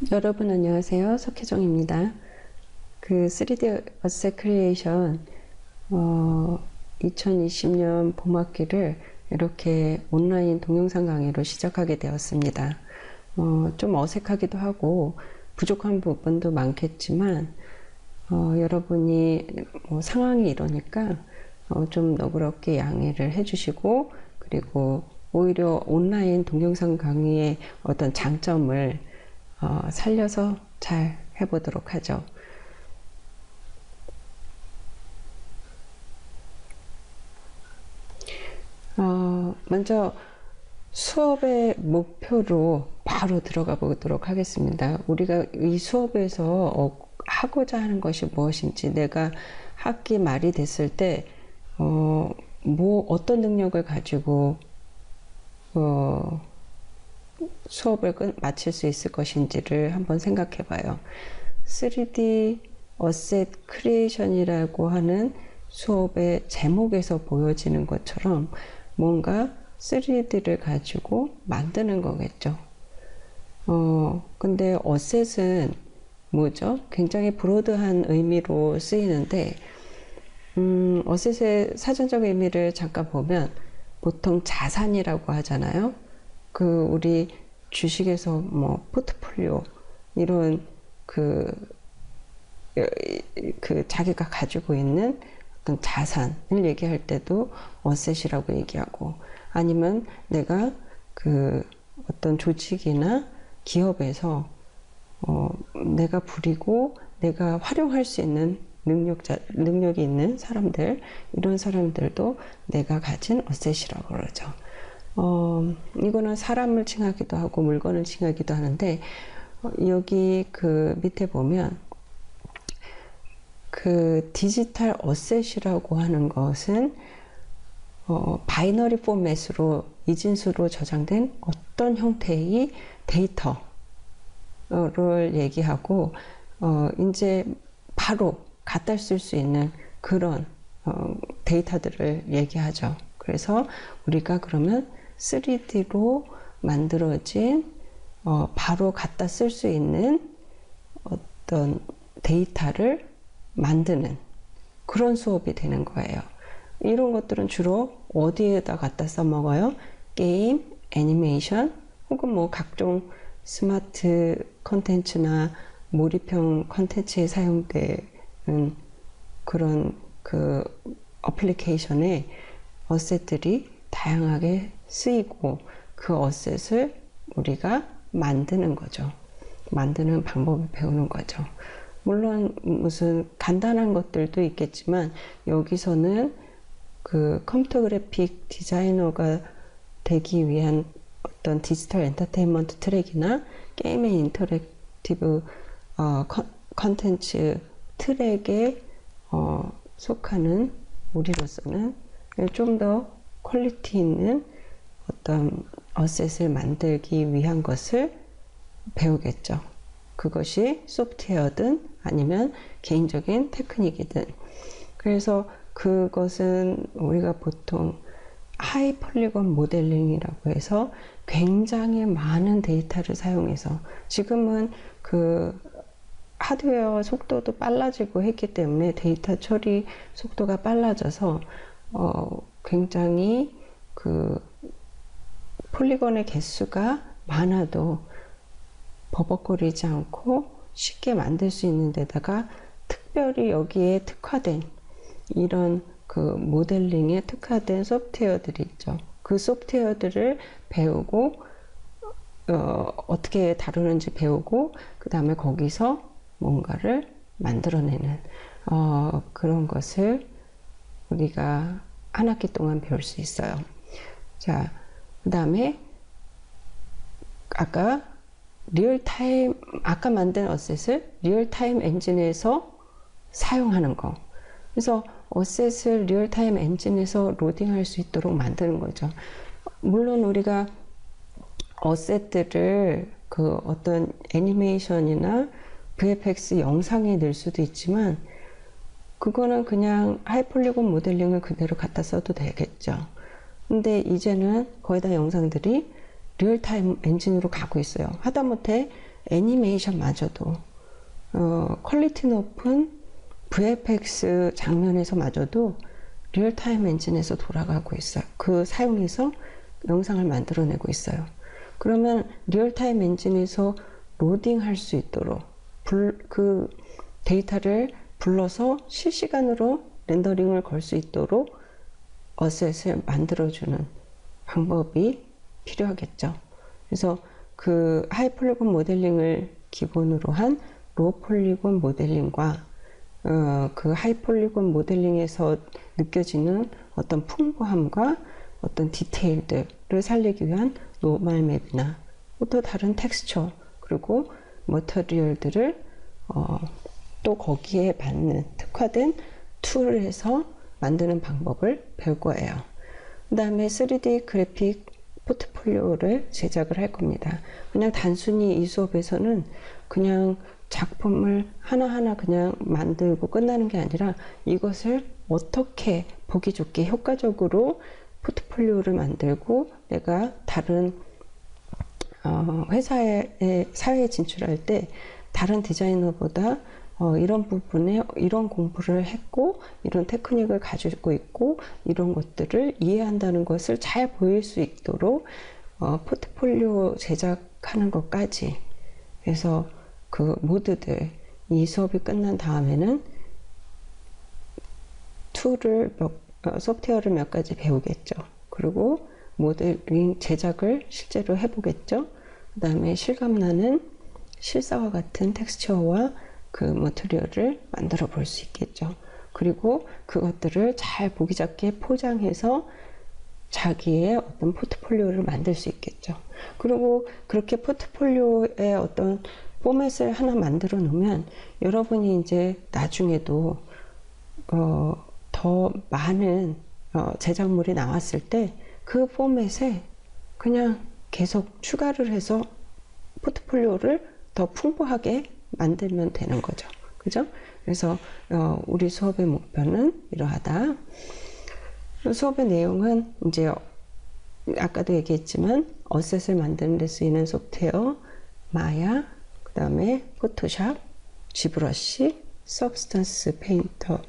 여러분 안녕하세요. 석혜정입니다. 그 3D 어셋 크리에이션 2020년 봄학기를 이렇게 온라인 동영상 강의로 시작하게 되었습니다. 좀 어색하기도 하고 부족한 부분도 많겠지만 여러분이 상황이 이러니까 좀 너그럽게 양해를 해주시고, 그리고 오히려 온라인 동영상 강의의 어떤 장점을 살려서 잘 해보도록 하죠. 먼저 수업의 목표로 바로 들어가 보도록 하겠습니다. 우리가 이 수업에서 하고자 하는 것이 무엇인지, 내가 학기 말이 됐을 때 어떤 능력을 가지고 수업을 마칠 수 있을 것인지를 한번 생각해 봐요. 3D 어셋 크리에이션이라고 하는 수업의 제목에서 보여지는 것처럼 뭔가 3D를 가지고 만드는 거겠죠. 근데 어셋은 뭐죠? 굉장히 브로드한 의미로 쓰이는데, 어셋의 사전적 의미를 잠깐 보면 보통 자산이라고 하잖아요. 우리 주식에서 포트폴리오, 이런 자기가 가지고 있는 어떤 자산을 얘기할 때도 어셋이라고 얘기하고, 아니면 내가 어떤 조직이나 기업에서 내가 부리고 내가 활용할 수 있는 능력이 있는 사람들, 이런 사람들도 내가 가진 어셋이라고 그러죠. 이거는 사람을 칭하기도 하고 물건을 칭하기도 하는데, 여기 밑에 보면 디지털 어셋이라고 하는 것은 바이너리 포맷으로, 이진수로 저장된 어떤 형태의 데이터를 얘기하고, 이제 바로 갖다 쓸 수 있는 그런 데이터들을 얘기하죠. 그래서 우리가 그러면 3D로 만들어진 바로 갖다 쓸 수 있는 어떤 데이터를 만드는 그런 수업이 되는 거예요. 이런 것들은 주로 어디에다 갖다 써먹어요? 게임, 애니메이션, 혹은 각종 스마트 컨텐츠나 몰입형 컨텐츠에 사용되는 그런 어플리케이션에 어셋들이 다양하게 쓰이고, 그 어셋을 우리가 만드는 거죠. 만드는 방법을 배우는 거죠. 물론 무슨 간단한 것들도 있겠지만, 여기서는 컴퓨터 그래픽 디자이너가 되기 위한 어떤 디지털 엔터테인먼트 트랙이나 게임의 인터랙티브 컨텐츠 트랙에 속하는 우리로서는 좀 더 퀄리티 있는 어떤 어셋을 만들기 위한 것을 배우겠죠. 그것이 소프트웨어든 아니면 개인적인 테크닉이든. 그래서 그것은 우리가 보통 하이 폴리건 모델링이라고 해서 굉장히 많은 데이터를 사용해서, 지금은 하드웨어 속도도 빨라지고 했기 때문에 데이터 처리 속도가 빨라져서 굉장히 폴리건의 개수가 많아도 버벅거리지 않고 쉽게 만들 수 있는 데다가, 특별히 여기에 특화된 이런 모델링에 특화된 소프트웨어들이 있죠. 그 소프트웨어들을 배우고 어떻게 다루는지 배우고, 그 다음에 거기서 뭔가를 만들어내는 그런 것을 우리가 한 학기 동안 배울 수 있어요. 자, 그 다음에 아까 만든 어셋을 리얼타임 엔진에서 사용하는 거. 그래서 어셋을 리얼타임 엔진에서 로딩할 수 있도록 만드는 거죠. 물론 우리가 어셋들을 어떤 애니메이션이나 VFX 영상에 넣을 수도 있지만, 그거는 그냥 하이폴리곤 모델링을 그대로 갖다 써도 되겠죠. 근데 이제는 거의 다 영상들이 리얼타임 엔진으로 가고 있어요. 하다못해 애니메이션마저도 퀄리티 높은 VFX 장면에서마저도 리얼타임 엔진에서 돌아가고 있어요. 그 사용해서 영상을 만들어내고 있어요. 그러면 리얼타임 엔진에서 로딩할 수 있도록 그 데이터를 불러서 실시간으로 렌더링을 걸 수 있도록 어셋을 만들어주는 방법이 필요하겠죠. 그래서 그 하이 폴리곤 모델링을 기본으로 한 로우 폴리곤 모델링과 그 하이 폴리곤 모델링에서 느껴지는 어떤 풍부함과 어떤 디테일들을 살리기 위한 노멀 맵이나 또 다른 텍스처 그리고 머터리얼들을 또 거기에 맞는 특화된 툴을 해서 만드는 방법을 배울 거예요. 그 다음에 3D 그래픽 포트폴리오를 제작을 할 겁니다. 그냥 단순히 이 수업에서는 그냥 작품을 하나하나 그냥 만들고 끝나는 게 아니라 이것을 어떻게 보기 좋게 효과적으로 포트폴리오를 만들고 내가 다른 사회에 진출할 때 다른 디자이너보다 이런 부분에 이런 공부를 했고 이런 테크닉을 가지고 있고 이런 것들을 이해한다는 것을 잘 보일 수 있도록 포트폴리오 제작하는 것까지 해서 그 모두들 이 수업이 끝난 다음에는 소프트웨어를 몇 가지 배우겠죠. 그리고 모델링 제작을 실제로 해보겠죠. 그 다음에 실감나는 실사와 같은 텍스처와 그 머티리얼을 만들어 볼 수 있겠죠. 그리고 그것들을 잘 보기 좋게 포장해서 자기의 어떤 포트폴리오를 만들 수 있겠죠. 그리고 그렇게 포트폴리오의 어떤 포맷을 하나 만들어 놓으면 여러분이 이제 나중에도 더 많은 제작물이 나왔을 때 그 포맷에 그냥 계속 추가를 해서 포트폴리오를 더 풍부하게 만들면 되는 거죠. 그죠? 그래서 우리 수업의 목표는 이러하다. 수업의 내용은 이제 아까도 얘기했지만 어셋을 만드는 데 쓰이는 소프트웨어 마야, 그 다음에 포토샵, 지브러시, 서브스턴스 페인터,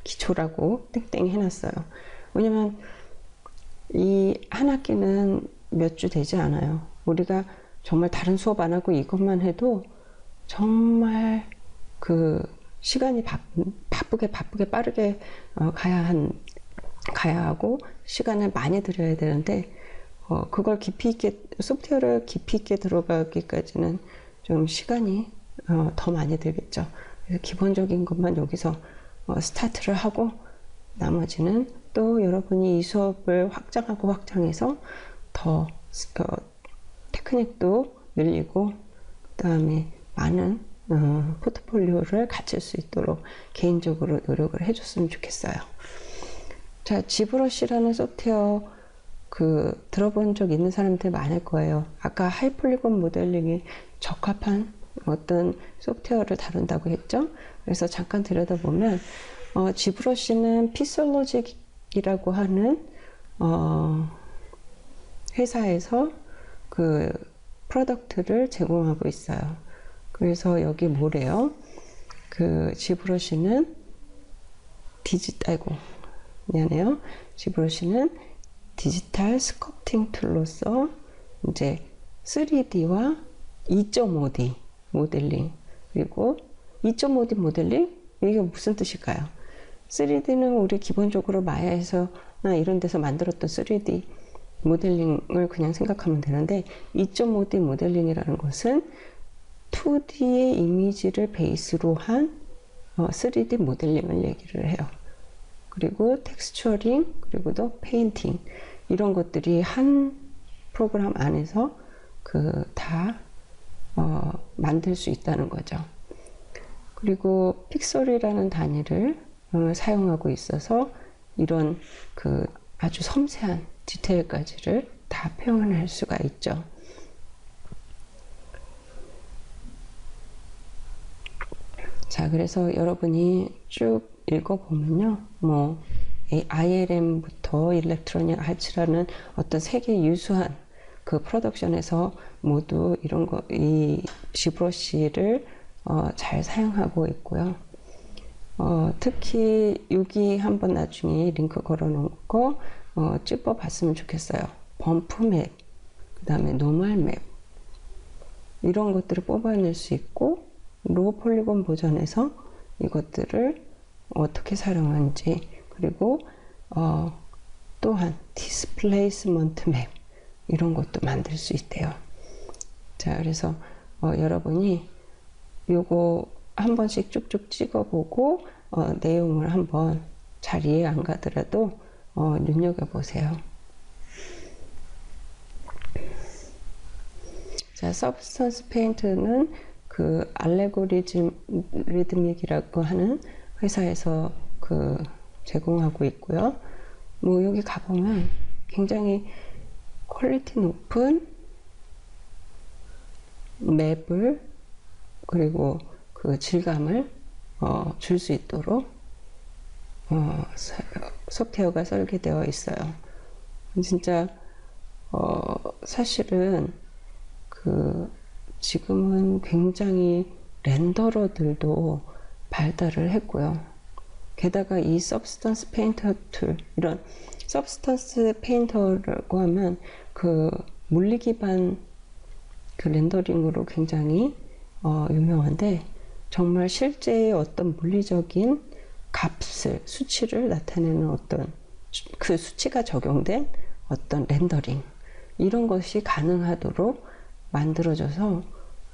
기초라고 땡땡 해놨어요. 왜냐면 이 한 학기는 몇 주 되지 않아요. 우리가 정말 다른 수업 안 하고 이것만 해도 정말 그 시간이 바쁘게 빠르게 가야 하고 시간을 많이 들여야 되는데 그걸 깊이 있게 소프트웨어를 깊이 있게 들어가기까지는 좀 시간이 더 많이 들겠죠. 그래서 기본적인 것만 여기서 스타트를 하고 나머지는 또 여러분이 이 수업을 확장해서 더 테크닉도 늘리고 그 다음에 많은 포트폴리오를 갖출 수 있도록 개인적으로 노력을 해줬으면 좋겠어요. 자, 지브러시라는 소프트웨어 들어본 적 있는 사람들 많을 거예요. 아까 하이폴리곤 모델링에 적합한 어떤 소프트웨어를 다룬다고 했죠. 그래서 잠깐 들여다보면 지브러시는 픽셀로직이라고 하는 회사에서 그 프로덕트를 제공하고 있어요. 그래서 여기 뭐래요? 그 지브러시는 미안해요. 지브러시는 디지털 스컬프팅 툴로서 이제 3D와 2.5D 모델링 그리고 2.5D 모델링 이게 무슨 뜻일까요? 3D는 우리 기본적으로 마야에서나 이런 데서 만들었던 3D 모델링을 그냥 생각하면 되는데 2.5D 모델링이라는 것은 2D의 이미지를 베이스로 한 3D 모델링을 얘기를 해요. 그리고 텍스처링 그리고 또 페인팅 이런 것들이 한 프로그램 안에서 다 만들 수 있다는 거죠. 그리고 픽셀이라는 단위를 사용하고 있어서 이런 아주 섬세한 디테일까지를 다 표현할 수가 있죠. 자, 그래서 여러분이 쭉 읽어보면요, ILM부터 일렉트로닉 아츠라는 어떤 세계 유수한 그 프로덕션에서 모두 이런 거, 이 지브러쉬를 잘 사용하고 있고요. 특히 여기 한번 나중에 링크 걸어 놓은 거 찝어 봤으면 좋겠어요. 범프 맵, 그 다음에 노멀 맵, 이런 것들을 뽑아낼 수 있고, 로우 폴리곤 버전에서 이것들을 어떻게 사용하는지, 그리고 또한 디스플레이스먼트 맵, 이런 것도 만들 수 있대요. 자, 그래서 여러분이 요거 한 번씩 쭉쭉 찍어보고 내용을 한번 잘 이해 안 가더라도 눈여겨보세요. 자, 서브스턴스 페인트는 그 알레고리즘이라고 하는 회사에서 그 제공하고 있고요. 뭐 여기 가보면 굉장히 퀄리티 높은 맵을, 그리고 그 질감을 줄 수 있도록 소프트웨어가 설계되어 있어요. 진짜 사실은 그 지금은 굉장히 렌더러들도 발달을 했고요. 게다가 이 서브스턴스 페인터 툴, 이런 서브스턴스 페인터라고 하면 그 물리 기반 그 렌더링으로 굉장히 유명한데, 정말 실제의 어떤 물리적인 값을, 수치를 나타내는 어떤 그 수치가 적용된 어떤 렌더링, 이런 것이 가능하도록 만들어져서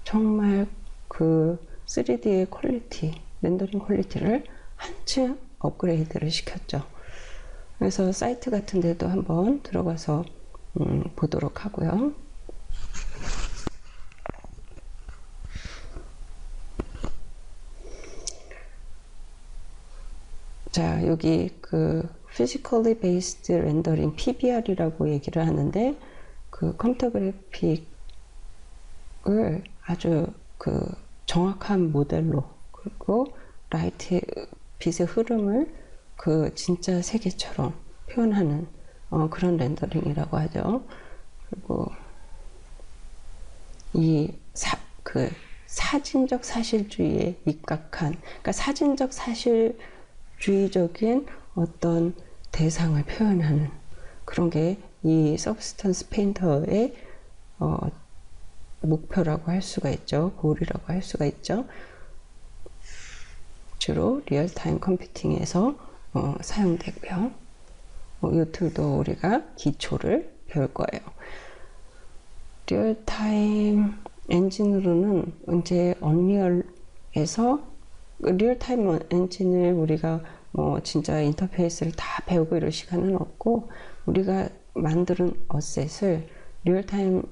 정말 그 3D의 퀄리티, 렌더링 퀄리티를 한층 업그레이드를 시켰죠. 그래서 사이트 같은 데도 한번 들어가서 보도록 하고요. 자, 여기 그 Physically Based Rendering, PBR이라고 얘기를 하는데, 그 컴퓨터 그래픽을 아주 그 정확한 모델로, 그리고 라이트, 빛의 흐름을 그 진짜 세계처럼 표현하는 그런 렌더링이라고 하죠. 그리고 이 사진적 사실주의에 입각한, 그러니까 사진적 사실주의적인 어떤 대상을 표현하는 그런 게 이 서브스턴스 페인터의 목표라고 할 수가 있죠. 고울이라고 할 수가 있죠. 주로 리얼타임 컴퓨팅에서 사용되고요. 이 툴도 우리가 기초를 배울 거예요. 리얼타임 엔진으로는 이제 언리얼에서 리얼타임 엔진을 우리가 뭐 진짜 인터페이스를 다 배우고 이럴 시간은 없고, 우리가 만드는 어셋을 리얼타임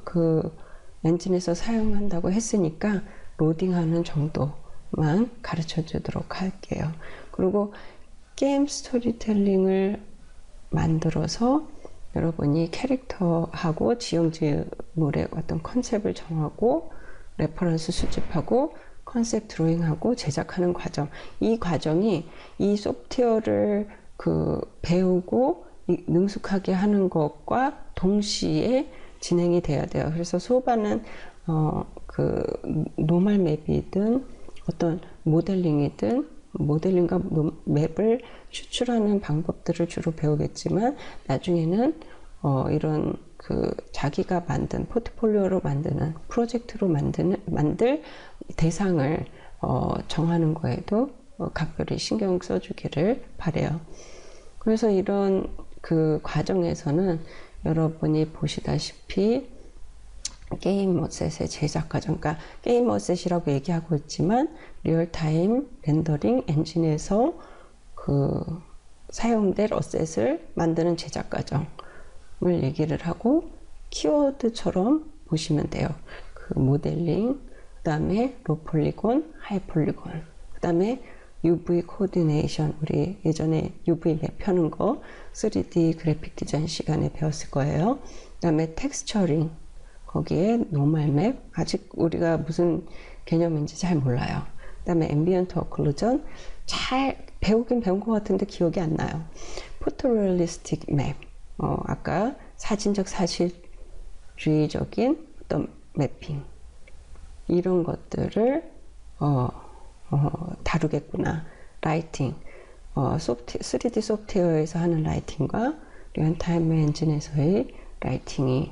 그 엔진에서 사용한다고 했으니까 로딩하는 정도만 가르쳐 주도록 할게요. 그리고 게임 스토리텔링을 만들어서 여러분이 캐릭터하고 지형지물의 어떤 컨셉을 정하고 레퍼런스 수집하고 컨셉 드로잉하고 제작하는 과정, 이 과정이 이 소프트웨어를 그 배우고 능숙하게 하는 것과 동시에 진행이 돼야 돼요. 그래서 수업하는 그 노멀 맵이든 어떤 모델링이든, 모델링과 맵을 추출하는 방법들을 주로 배우겠지만, 나중에는 이런 그 자기가 만든 포트폴리오로 만드는, 프로젝트로 만들 대상을 정하는 거에도 각별히 신경 써주기를 바래요. 그래서 이런 그 과정에서는 여러분이 보시다시피 게임 어셋의 제작 과정, 그러니까 게임 어셋이라고 얘기하고 있지만 리얼타임 렌더링 엔진에서 그 사용될 어셋을 만드는 제작 과정을 얘기를 하고, 키워드처럼 보시면 돼요. 그 모델링, 그 다음에 로 폴리곤, 하이 폴리곤, 그 다음에 UV 코디네이션, 우리 예전에 UV 맵 펴는 거 3D 그래픽 디자인 시간에 배웠을 거예요. 그 다음에 텍스처링, 거기에 노멀 맵, 아직 우리가 무슨 개념인지 잘 몰라요. 그 다음에 앰비언트 어클루전, 잘 배우긴 배운 것 같은데 기억이 안 나요. 포토리얼리스틱 맵, 아까 사진적 사실주의 주의적인 어떤 매핑 이런 것들을 다루겠구나. 라이팅, 3D 소프트웨어에서 하는 라이팅과 리얼타임 엔진에서의 라이팅이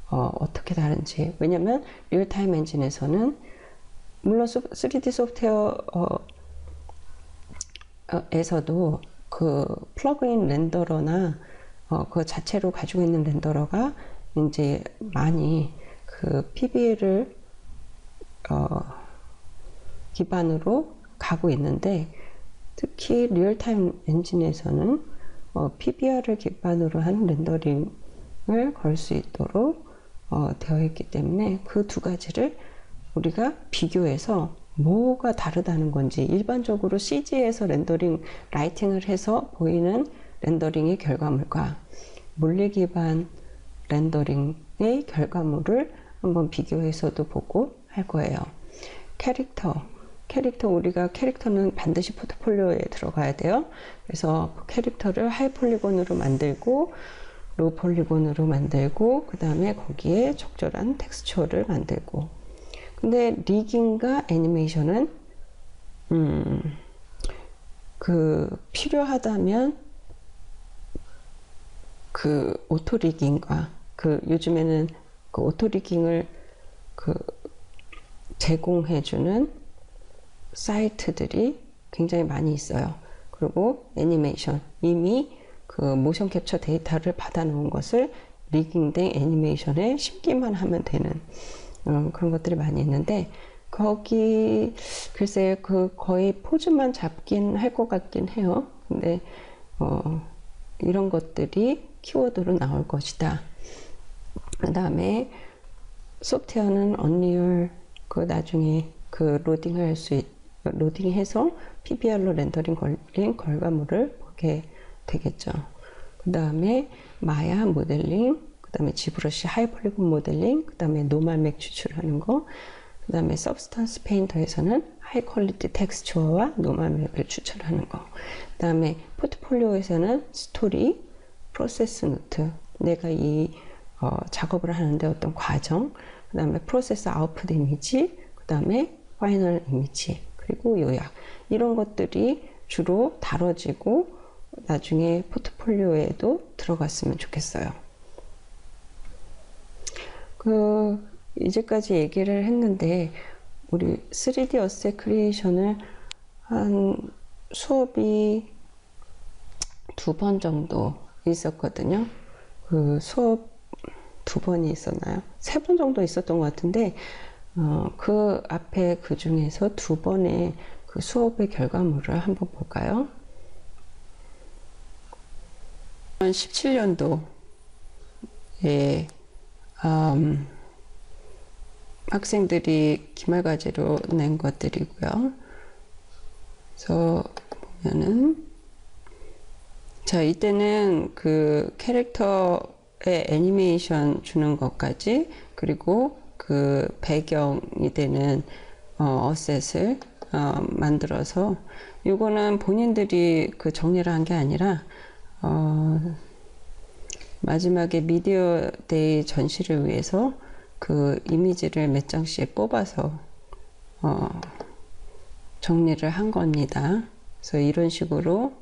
어떻게 다른지. 왜냐면 리얼타임 엔진에서는 물론 3D 소프트웨어에서도 그 플러그인 렌더러나 그 자체로 가지고 있는 렌더러가 이제 많이 그 PBL을 기반으로 가고 있는데, 특히 리얼타임 엔진에서는 PBR을 기반으로 한 렌더링을 걸 수 있도록 되어 있기 때문에 그 두 가지를 우리가 비교해서 뭐가 다르다는 건지, 일반적으로 CG에서 렌더링, 라이팅을 해서 보이는 렌더링의 결과물과 물리 기반 렌더링의 결과물을 한번 비교해서도 보고 할 거예요. 캐릭터 우리가 캐릭터는 반드시 포트폴리오에 들어가야 돼요. 그래서 캐릭터를 하이 폴리곤으로 만들고 로우 폴리곤으로 만들고 그 다음에 거기에 적절한 텍스처를 만들고. 근데 리깅과 애니메이션은 그 필요하다면 그 오토 리깅과 그 요즘에는 그 오토 리깅을 그 제공해주는 사이트들이 굉장히 많이 있어요. 그리고 애니메이션, 이미 그 모션 캡처 데이터를 받아 놓은 것을 리깅된 애니메이션에 심기만 하면 되는 그런 것들이 많이 있는데, 거기 글쎄 그 거의 포즈만 잡긴 할 것 같긴 해요. 근데 이런 것들이 키워드로 나올 것이다. 그 다음에 소프트웨어는 언리얼 그 나중에 그 로딩해서 PBR로 렌더링 걸린 결과물을 보게 되겠죠. 그 다음에 마야 모델링, 그 다음에 지브러시 하이 폴리곤 모델링, 그 다음에 노멀 맥 추출하는 거, 그 다음에 서브스턴스 페인터에서는 하이 퀄리티 텍스처와 노멀 맥을 추출하는 거, 그 다음에 포트폴리오에서는 스토리, 프로세스 노트, 내가 이 작업을 하는데 어떤 과정, 그 다음에 프로세스 아웃풋 이미지, 그 다음에 파이널 이미지, 그리고 요약, 이런 것들이 주로 다뤄지고 나중에 포트폴리오에도 들어갔으면 좋겠어요. 이제까지 얘기를 했는데 우리 3D 어셋 크리에이션을 한 수업이 2번 정도 있었거든요. 그 수업 2번이 있었나요? 3번 정도 있었던 것 같은데 그 앞에 그 중에서 2번의 그 수업의 결과물을 한번 볼까요? 2017년도에 학생들이 기말과제로 낸 것들이고요. 그래서 보면은 자, 이때는 그 캐릭터의 애니메이션 주는 것까지, 그리고 그 배경이 되는 어셋을 만들어서, 이거는 본인들이 그 정리를 한 게 아니라 마지막에 미디어 데이 전시를 위해서 그 이미지를 몇 장씩 뽑아서 정리를 한 겁니다. 그래서 이런 식으로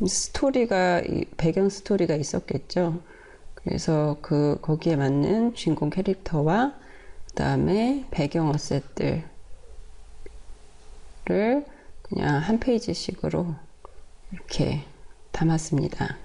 스토리가, 배경 스토리가 있었겠죠. 그래서 거기에 맞는 주인공 캐릭터와 그 다음에 배경 어셋들을 그냥 한 페이지씩으로 이렇게 담았습니다.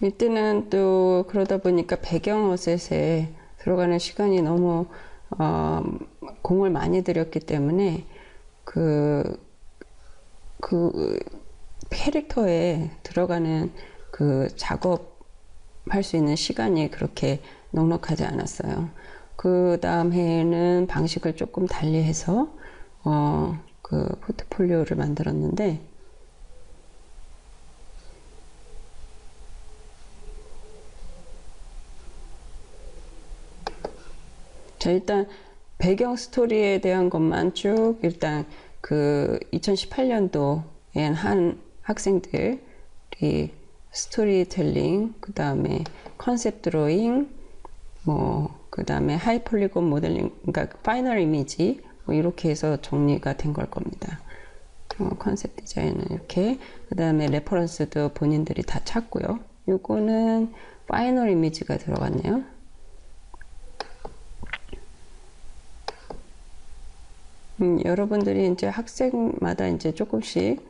이때는 또 그러다 보니까 배경 어셋에 들어가는 시간이 너무 공을 많이 들였기 때문에 그 캐릭터에 들어가는 그 작업할 수 있는 시간이 그렇게 넉넉하지 않았어요. 그 다음 해에는 방식을 조금 달리해서 그 포트폴리오를 만들었는데, 자, 일단 배경 스토리에 대한 것만 쭉 일단 그 2018년도에 한 학생들이 스토리텔링, 그 다음에 컨셉 드로잉, 그 다음에 하이 폴리곤 모델링, 그러니까 파이널 이미지, 이렇게 해서 정리가 된 걸 겁니다. 컨셉 디자인은 이렇게, 그 다음에 레퍼런스도 본인들이 다 찾고요. 요거는 파이널 이미지가 들어갔네요. 여러분들이 이제 학생마다 이제 조금씩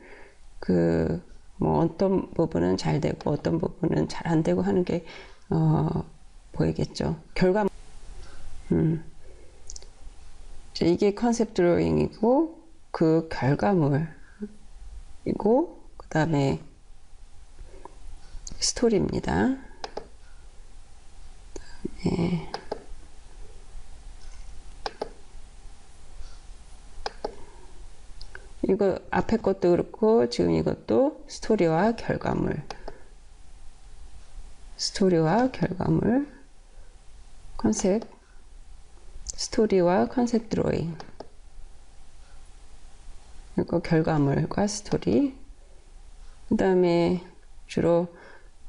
어떤 부분은 잘 되고 어떤 부분은 잘 안 되고 하는 게 보이겠죠. 이게 컨셉 드로잉이고 그 결과물이고 그 다음에 스토리입니다. 그다음에 이거 앞에 것도 그렇고 지금 이것도 스토리와 결과물, 컨셉, 스토리와 컨셉 드로잉, 이거 결과물과 스토리. 그 다음에 주로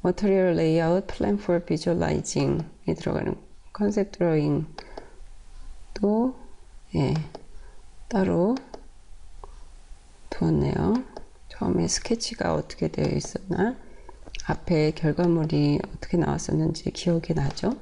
Material Layout, Plan for Visualizing이 들어가는 컨셉 드로잉도 따로 두었네요. 처음에 스케치가 어떻게 되어 있었나, 앞에 결과물이 어떻게 나왔었는지 기억이 나죠?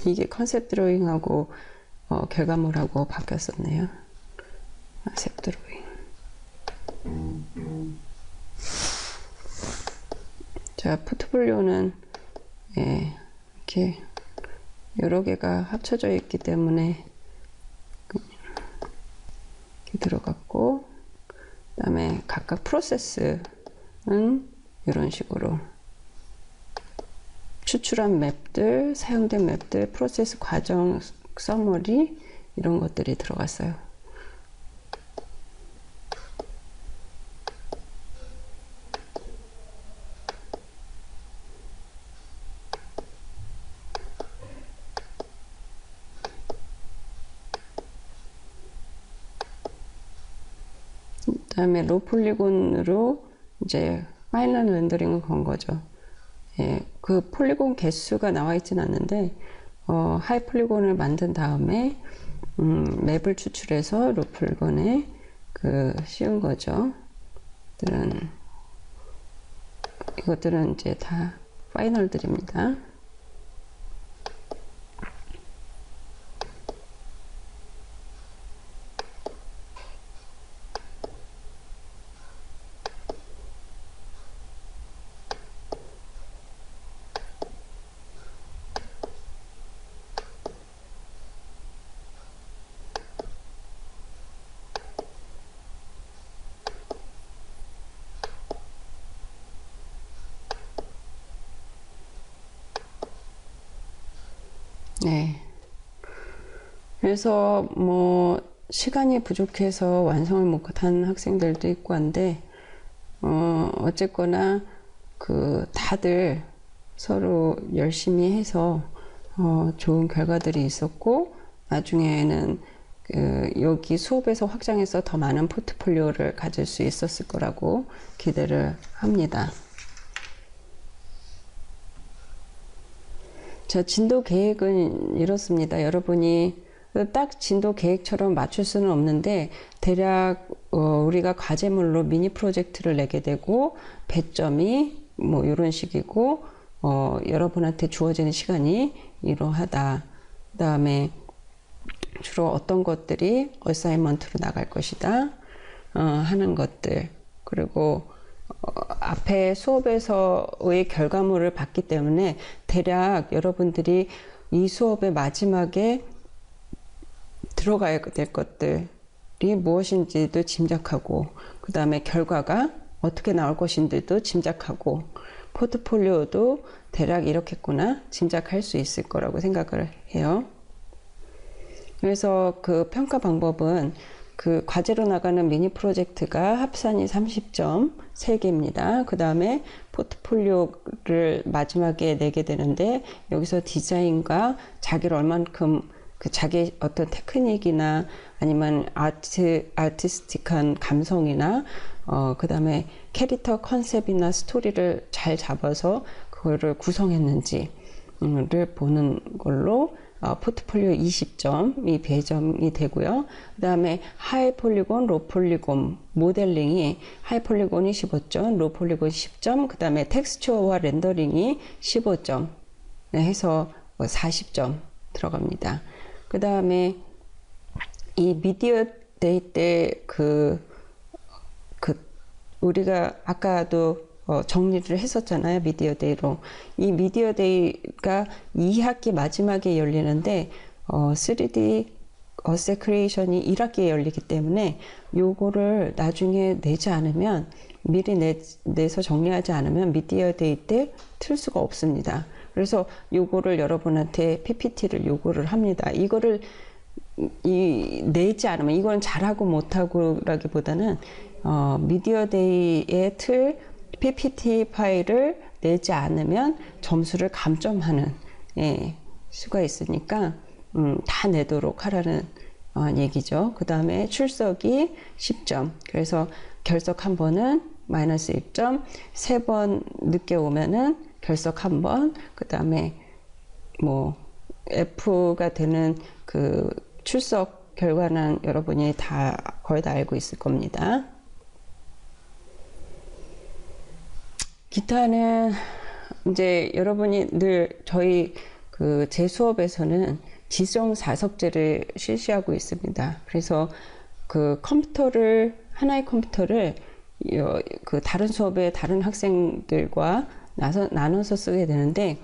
이게 컨셉 드로잉하고 결과물하고 바뀌었었네요. 컨셉 드로잉. 자, 포트폴리오는 이렇게 여러 개가 합쳐져 있기 때문에 이렇게 들어갔고, 그 다음에 각각 프로세스는 이런 식으로 추출한 맵들, 사용된 맵들, 프로세스 과정 서머리, 이런 것들이 들어갔어요. 그 다음에 로 폴리곤으로 이제 파이널 렌더링을 건 거죠. 그 폴리곤 개수가 나와 있진 않는데 하이 폴리곤을 만든 다음에 맵을 추출해서 로 폴리곤에 씌운 거죠. 이것들은 이제 다 파이널들입니다. 네. 그래서 시간이 부족해서 완성을 못한 학생들도 있고 한데, 어쨌거나 다들 서로 열심히 해서 좋은 결과들이 있었고, 나중에는 여기 수업에서 확장해서 더 많은 포트폴리오를 가질 수 있었을 거라고 기대를 합니다. 자, 진도 계획은 이렇습니다. 여러분이 딱 진도 계획처럼 맞출 수는 없는데, 대략 우리가 과제물로 미니 프로젝트를 내게 되고, 배점이 이런 식이고, 여러분한테 주어지는 시간이 이러하다. 그 다음에 주로 어떤 것들이 어사이먼트로 나갈 것이다 하는 것들, 그리고 앞에 수업에서의 결과물을 봤기 때문에 대략 여러분들이 이 수업의 마지막에 들어가야 될 것들이 무엇인지도 짐작하고, 그 다음에 결과가 어떻게 나올 것인지도 짐작하고, 포트폴리오도 대략 이렇겠구나 짐작할 수 있을 거라고 생각을 해요. 그래서 그 평가 방법은 그 과제로 나가는 미니 프로젝트가 합산이 30점 3개입니다. 그 다음에 포트폴리오를 마지막에 내게 되는데, 여기서 디자인과 자기를 얼만큼 그 자기 어떤 테크닉이나 아니면 아티스틱한 감성이나 그 다음에 캐릭터 컨셉이나 스토리를 잘 잡아서 그거를 구성했는지를 보는 걸로 포트폴리오 20점이 배점이 되고요. 그 다음에 하이 폴리곤, 로 폴리곤 모델링이 하이 폴리곤이 15점, 로 폴리곤 10점, 그 다음에 텍스처와 렌더링이 15점 해서 40점 들어갑니다. 그 다음에 이 미디어 데이 때 우리가 아까도 정리를 했었잖아요. 미디어 데이로. 이 미디어 데이가 2학기 마지막에 열리는데 3D 어셋 크리에이션이 1학기에 열리기 때문에 요거를 나중에 내지 않으면, 미리 내서 정리하지 않으면 미디어 데이 때 틀 수가 없습니다. 그래서 요거를 여러분한테 PPT를 요구를 합니다. 이거를 내지 않으면, 이건 잘하고 못하고라기보다는 미디어 데이에 틀 PPT 파일을 내지 않으면 점수를 감점하는 수가 있으니까 다 내도록 하라는 얘기죠. 그 다음에 출석이 10점. 그래서 결석 한 번은 마이너스 1점, 3번 늦게 오면은 결석 한 번, 그 다음에 뭐 F가 되는 그 출석 결과는 여러분이 거의 다 알고 있을 겁니다. 기타는 이제 여러분이 늘 저희 제 수업에서는 지정 자석제를 실시하고 있습니다. 그래서 하나의 컴퓨터를 그 다른 수업의 다른 학생들과 나눠서 쓰게 되는데,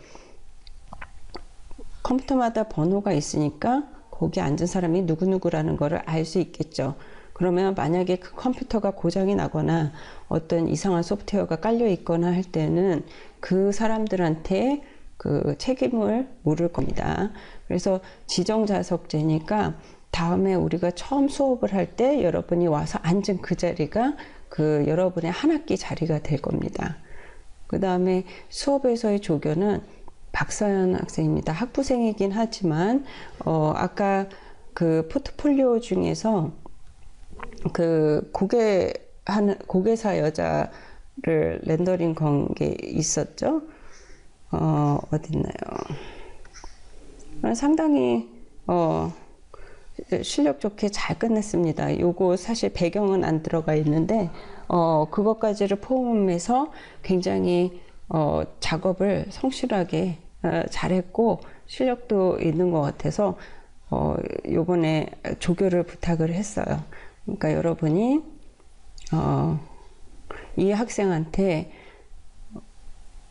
컴퓨터마다 번호가 있으니까 거기 앉은 사람이 누구누구라는 거를 알 수 있겠죠. 그러면 만약에 그 컴퓨터가 고장이 나거나 어떤 이상한 소프트웨어가 깔려 있거나 할 때는 그 사람들한테 그 책임을 물을 겁니다. 그래서 지정자석제니까 다음에 우리가 처음 수업을 할 때 여러분이 와서 앉은 그 자리가 여러분의 한 학기 자리가 될 겁니다. 그 다음에 수업에서의 조교는 박서연 학생입니다. 학부생이긴 하지만 아까 그 포트폴리오 중에서 고개사 여자를 렌더링 건 게 있었죠. 어딨나요? 상당히 실력 좋게 잘 끝냈습니다. 요거 사실 배경은 안 들어가 있는데 그것까지를 포함해서 굉장히 작업을 성실하게 잘했고 실력도 있는 것 같아서 요번에 조교를 부탁을 했어요. 그러니까 여러분이 이 학생한테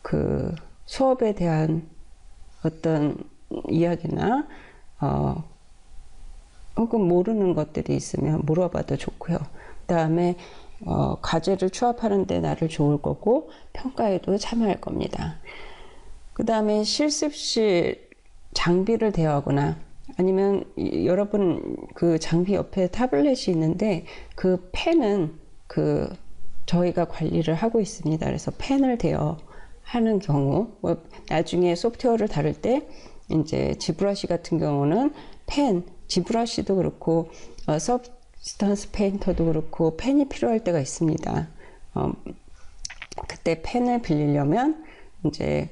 그 수업에 대한 어떤 이야기나 혹은 모르는 것들이 있으면 물어봐도 좋고요. 그 다음에 과제를 추합하는 데 나를 좋을 거고 평가에도 참여할 겁니다. 그 다음에 실습실 장비를 대여하거나 아니면 여러분 그 장비 옆에 타블렛이 있는데 그 펜은 저희가 관리를 하고 있습니다. 그래서 펜을 대여하는 경우 나중에 소프트웨어를 다룰 때 이제 지브러시 같은 경우는 지브러시도 그렇고 서브스턴스 페인터도 그렇고 펜이 필요할 때가 있습니다. 그때 펜을 빌리려면 이제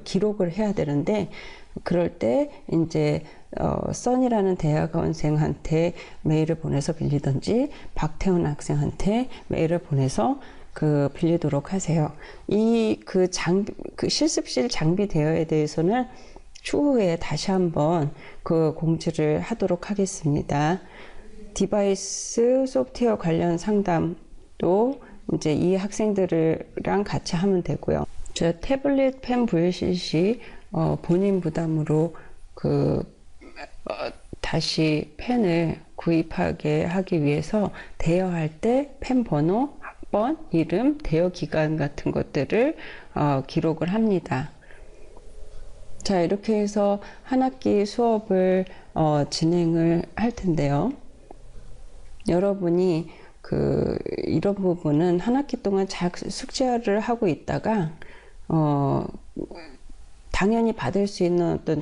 기록을 해야 되는데 그럴 때 이제 써니라는 대학원생한테 메일을 보내서 빌리든지 박태훈 학생한테 메일을 보내서 빌리도록 하세요. 이 실습실 장비 대여에 대해서는 추후에 다시 한번 공지를 하도록 하겠습니다. 디바이스 소프트웨어 관련 상담도 이제 이 학생들이랑 같이 하면 되고요. 저 태블릿 펜 VCC 본인 부담으로 다시 펜을 구입하게 하기 위해서 대여할 때 펜 번호, 학번, 이름, 대여 기간 같은 것들을 기록을 합니다. 자, 이렇게 해서 한 학기 수업을 진행을 할 텐데요. 여러분이 이런 부분은 한 학기 동안 숙제를 하고 있다가 당연히 받을 수 있는 어떤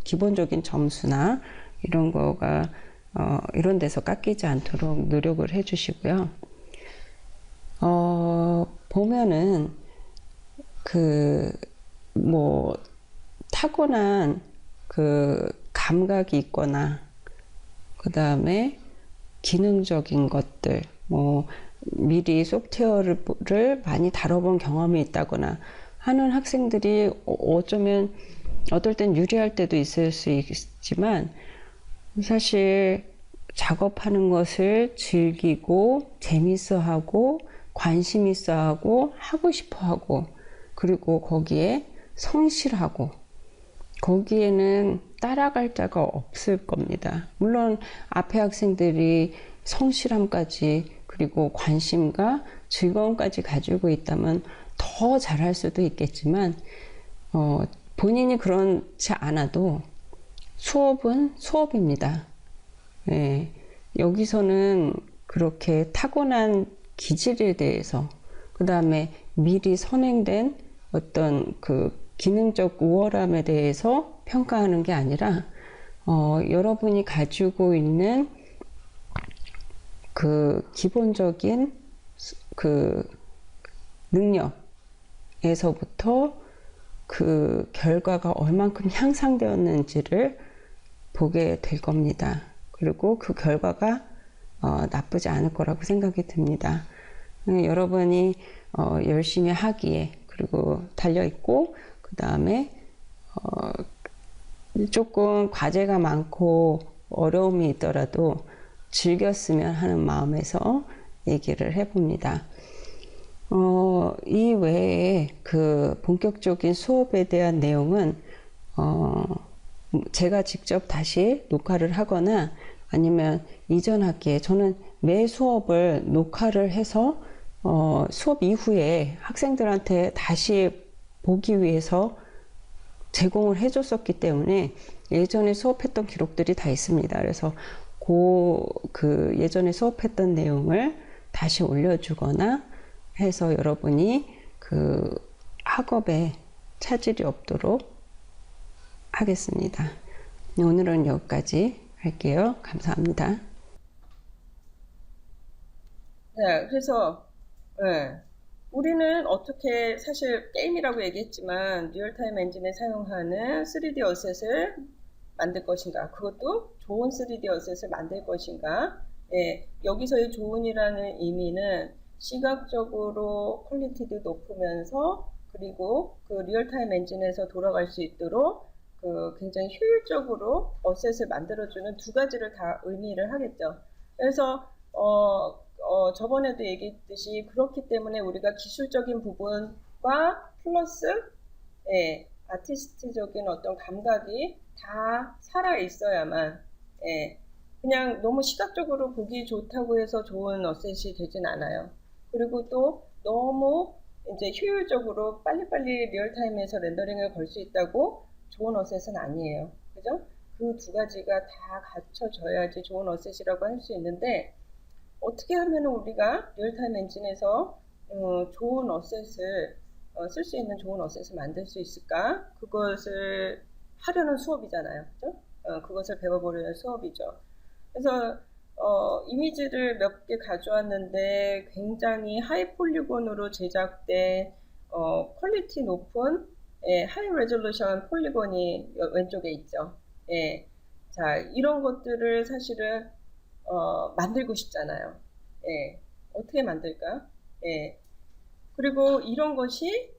기본적인 점수나 이런 거가 이런 데서 깎이지 않도록 노력을 해 주시고요. 보면은 타고난 감각이 있거나 그 다음에 기능적인 것들, 미리 소프트웨어를 많이 다뤄본 경험이 있다거나 하는 학생들이 어떨 땐 유리할 때도 있을 수 있지만, 사실 작업하는 것을 즐기고 재밌어하고 관심 있어하고 하고 싶어하고, 그리고 거기에 성실하고, 거기에는 따라갈 자가 없을 겁니다. 물론 앞에 학생들이 성실함까지 그리고 관심과 즐거움까지 가지고 있다면 더 잘할 수도 있겠지만 본인이 그렇지 않아도 수업은 수업입니다. 예, 여기서는 그렇게 타고난 기질에 대해서, 그 다음에 미리 선행된 어떤 기능적 우월함에 대해서 평가하는 게 아니라 여러분이 가지고 있는 기본적인 능력에서부터 결과가 얼만큼 향상되었는지를 보게 될 겁니다. 그리고 그 결과가 나쁘지 않을 거라고 생각이 듭니다. 여러분이 열심히 하기에, 그리고 달려있고, 그 다음에 조금 과제가 많고 어려움이 있더라도 즐겼으면 하는 마음에서 얘기를 해봅니다. 이 외에 본격적인 수업에 대한 내용은 제가 직접 다시 녹화를 하거나 아니면 이전 학기에 저는 매 수업을 녹화를 해서 수업 이후에 학생들한테 다시 보기 위해서 제공을 해줬었기 때문에 예전에 수업했던 기록들이 다 있습니다. 그래서 예전에 수업했던 내용을 다시 올려주거나 해서 여러분이 학업에 차질이 없도록 하겠습니다. 오늘은 여기까지 할게요. 감사합니다. 네, 그래서 네, 우리는 어떻게, 사실 게임이라고 얘기했지만 리얼타임 엔진에 사용하는 3D 어셋을 만들 것인가, 그것도 좋은 3D 어셋을 만들 것인가. 여기서의 좋은이라는 의미는 시각적으로 퀄리티도 높으면서, 그리고 리얼타임 엔진에서 돌아갈 수 있도록 굉장히 효율적으로 어셋을 만들어주는 두 가지를 다 의미를 하겠죠. 그래서 저번에도 얘기했듯이, 그렇기 때문에 우리가 기술적인 부분과 플러스 아티스트적인 어떤 감각이 다 살아 있어야만, 그냥 너무 시각적으로 보기 좋다고 해서 좋은 어셋이 되진 않아요. 그리고 또 너무 이제 효율적으로 빨리빨리 리얼타임에서 렌더링을 걸 수 있다고 좋은 어셋은 아니에요. 그죠? 그 두 가지가 다 갖춰져야지 좋은 어셋이라고 할 수 있는데, 어떻게 하면 우리가 리얼타임 엔진에서 좋은 어셋을 쓸 수 있는 좋은 어셋을 만들 수 있을까? 그것을 하려는 수업이잖아요. 그죠? 그것을 배워보려는 수업이죠. 그래서 이미지를 몇 개 가져왔는데, 굉장히 하이 폴리곤으로 제작된 퀄리티 높은 하이 레졸루션 폴리곤이 왼쪽에 있죠. 자, 이런 것들을 사실은 만들고 싶잖아요. 어떻게 만들까? 예. 그리고 이런 것이